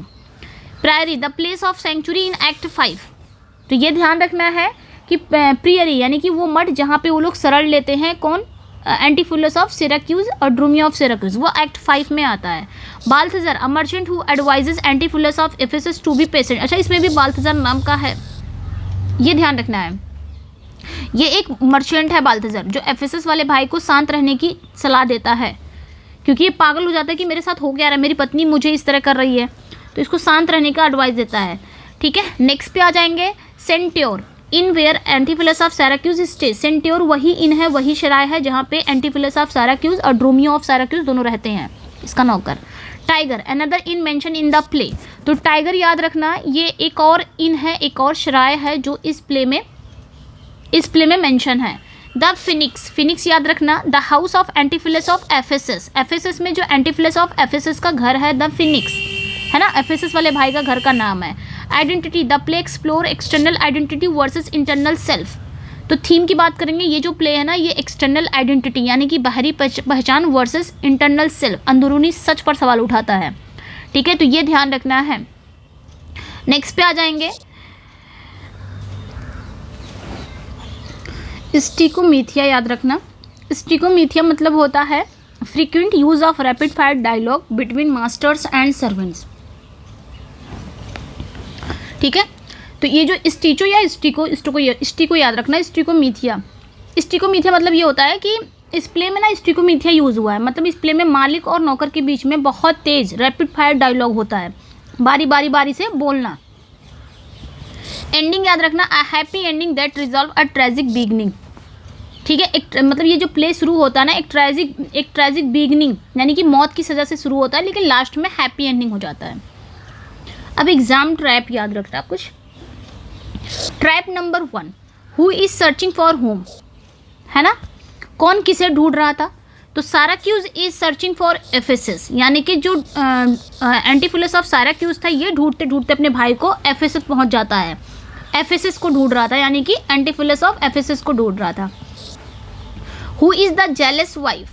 [SPEAKER 1] Priory, the place of sanctuary in act 5, तो ये ध्यान रखना है कि प्रियरी यानी कि वो मठ जहाँ पे वो लोग शरण लेते हैं, कौन? एंटीफिलस ऑफ सिराक्यूज और ड्रोमियो ऑफ सिराक्यूज, वो एक्ट 5 में आता है। Balthazar, a merchant who advises Antipholus of Ephesus to be patient, अच्छा इसमें भी बाल्थाज़र नाम का है, ये ध्यान रखना है। ये एक मर्चेंट है बाल्थाज़र जो एफेसस वाले भाई को शांत रहने की सलाह देता है, क्योंकि ये पागल हो जाता है कि मेरे साथ हो क्या रहा है, मेरी पत्नी मुझे इस तरह कर रही है, तो इसको शांत रहने का एडवाइस देता है, ठीक है। नेक्स्ट पे आ जाएंगे Centaur, inn where Antipholus of Syracuse stay, Centaur वही इन है, वही शराय है जहाँ पे एंटीफिलस ऑफ सिराक्यूज और ड्रोमियो ऑफ सिराक्यूज दोनों रहते हैं, इसका नौकर। Tiger, another in mention in the play, तो टाइगर याद रखना, ये एक और इन है, एक और शराय है जो इस प्ले में मेंशन है। द फिनिक्स, फिनिक्स याद रखना, the house of Antipholus of Ephesus, Ephesus में जो एंटीफिलस ऑफ एफेसस का घर है द फिनिक्स, है ना, एफेसस वाले भाई का घर का नाम है। Identity, the play explore external identity versus internal self, तो थीम की बात करेंगे, ये जो प्ले है ना ये एक्सटर्नल आइडेंटिटी यानी कि बाहरी पहचान वर्सेस इंटरनल सेल्फ, अंदरूनी सच पर सवाल उठाता है, ठीक है, तो ये ध्यान रखना है। नेक्स्ट पे आ जाएंगे स्टिकोमीथिया, याद रखना, स्टिकोमीथिया मतलब होता है frequent use of rapid fire dialogue between masters and servants, ठीक है। तो ये जो स्टिचो या स्टिको याद रखना, स्टिकोमीथिया मतलब ये होता है कि इस प्ले में ना स्टिकोमीथिया यूज़ हुआ है, मतलब इस प्ले में मालिक और नौकर के बीच में बहुत तेज रैपिड फायर डायलॉग होता है, बारी से बोलना। एंडिंग याद रखना, a happy ending that resolve a tragic beginning, ठीक है, एक मतलब ये जो प्ले शुरू होता है ना एक ट्रेजिक बिगनिंग यानी कि मौत की सज़ा से शुरू होता है, लेकिन लास्ट में हैप्पी एंडिंग हो जाता है। अब एग्जाम ट्रैप याद रखना कुछ। Trap number 1, who is searching for home, है ना, कौन किसे ढूंढ रहा था? तो Syracuse is searching for Ephesus, यानी कि जो एंटीफिलस ऑफ सिराक्यूज था ये ढूंढते ढूंढते अपने भाई को एफेसस पहुंच जाता है, एफेसस को ढूंढ रहा था, यानी कि एंटीफिलस ऑफ एफेसस को ढूंढ रहा था। Who is the jealous wife,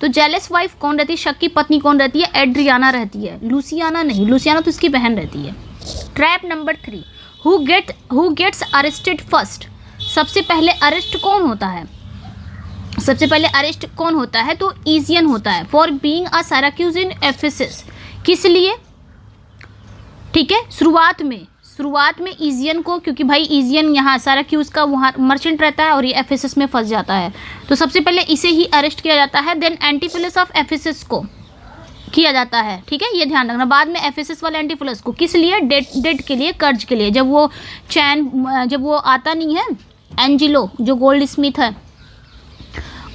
[SPEAKER 1] तो जेलस वाइफ कौन रहती है? शक की पत्नी कौन रहती है? एड्रियाना रहती है, लूसियाना नहीं, लूसियाना तो इसकी बहन रहती है। Trap number 3, who gets arrested first, सबसे पहले अरेस्ट कौन होता है? सबसे पहले अरेस्ट कौन होता है? तो इजियन होता है, for being a Syracuse in Ephesus, किस लिए? ठीक है, शुरुआत में इजियन को, क्योंकि भाई इजियन यहाँ सिराक्यूज का वहाँ मर्चेंट रहता है और ये एफेसस में फंस जाता है, तो सबसे पहले इसे ही अरेस्ट किया जाता है, देन एंटीफिलस ऑफ एफेसस को किया जाता है, ठीक है, ये ध्यान रखना। बाद में एफेसस वाले एंटीफिलस को, किस लिए? डेट के लिए, कर्ज के लिए, जब वो आता नहीं है एंजिलो जो गोल्ड स्मिथ है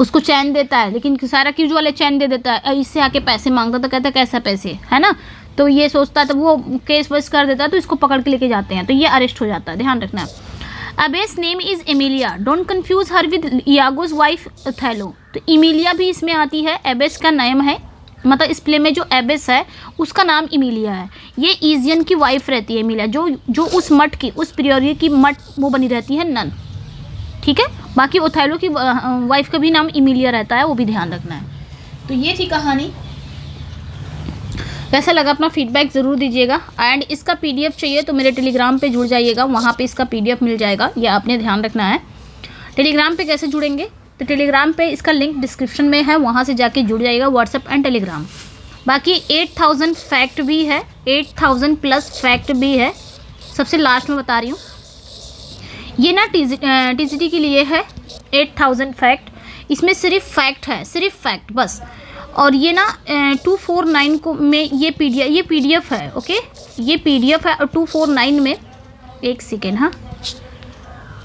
[SPEAKER 1] उसको चैन देता है, लेकिन सिराक्यूज वाले चैन दे देता है, इससे आके पैसे मांगता तो कहता है कैसा पैसे, है ना, तो ये सोचता है, तो वो केस वेस कर देता है, तो इसको पकड़ के लेके जाते हैं, तो ये अरेस्ट हो जाता है, ध्यान रखना। Abbess name is Emilia, don't confuse her with Iago's wife Othello, तो एमिलिया भी इसमें आती है, एबेस का नाम है, मतलब इस प्ले में जो एबिस है उसका नाम इमिलिया है। ये ईजियन की वाइफ रहती है इमिलिया, जो उस मठ की, उस प्रियोरी की मठ वो बनी रहती है नन, ठीक है। बाकी ओथेलो की वाइफ का भी नाम इमिलिया रहता है, वो भी ध्यान रखना है। तो ये थी कहानी। कैसा लगा अपना फीडबैक ज़रूर दीजिएगा। एंड इसका पीडीएफ चाहिए तो मेरे टेलीग्राम पे जुड़ जाइएगा, वहाँ पे इसका पीडीएफ मिल जाएगा, ये आपने ध्यान रखना है। टेलीग्राम पे कैसे जुड़ेंगे, तो टेलीग्राम पे इसका लिंक डिस्क्रिप्शन में है, वहाँ से जाके जुड़ जाइएगा, व्हाट्सएप एंड टेलीग्राम। बाकी 8000 फैक्ट भी है, 8000 प्लस फैक्ट भी है। सबसे लास्ट में बता रही हूँ, ये ना टीजीटी के लिए है 8000 फैक्ट। इसमें सिर्फ फैक्ट है, सिर्फ फैक्ट बस। और ये ना 249 को में ये पीडीएफ है, ओके, ये पीडीएफ है। और 249 में, एक सेकेंड, हाँ,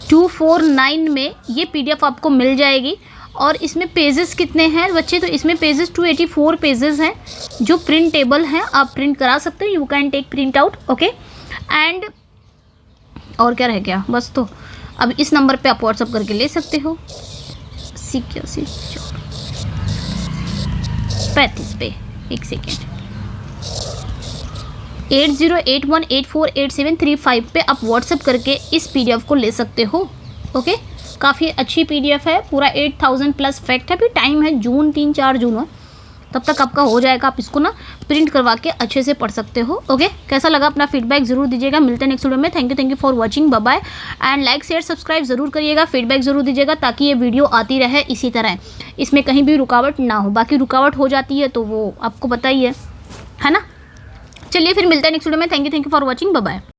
[SPEAKER 1] 249 में ये पीडीएफ आपको मिल जाएगी। और इसमें पेजेस कितने हैं बच्चे, तो इसमें पेजेस 284 पेजेस हैं जो प्रिंटेबल हैं, आप प्रिंट करा सकते हो, you can take print out, okay. And और क्या रह गया, बस। तो अब इस नंबर पे आप व्हाट्सअप करके ले सकते हो, 35 पे, एक सेकेंड, 8081848735 पे आप व्हाट्सअप करके इस पीडीएफ को ले सकते हो, ओके। काफ़ी अच्छी पीडीएफ है, पूरा 8000 प्लस फैक्ट है। अभी टाइम है जून 3-4 जून है, तब तक आपका हो जाएगा, आप इसको ना प्रिंट करवा के अच्छे से पढ़ सकते हो, ओके। कैसा लगा अपना फीडबैक ज़रूर दीजिएगा। मिलते हैं नेक्स्ट वीडियो में। Thank you for watching, bye bye. And like share subscribe ज़रूर करिएगा, फीडबैक ज़रूर दीजिएगा ताकि ये वीडियो आती रहे इसी तरह, इसमें कहीं भी रुकावट ना हो। बाकी रुकावट हो जाती है तो वो आपको पता ही है ना। चलिए फिर मिलते हैं नेक्स्ट वीडियो में। Thank you for watching, bye bye.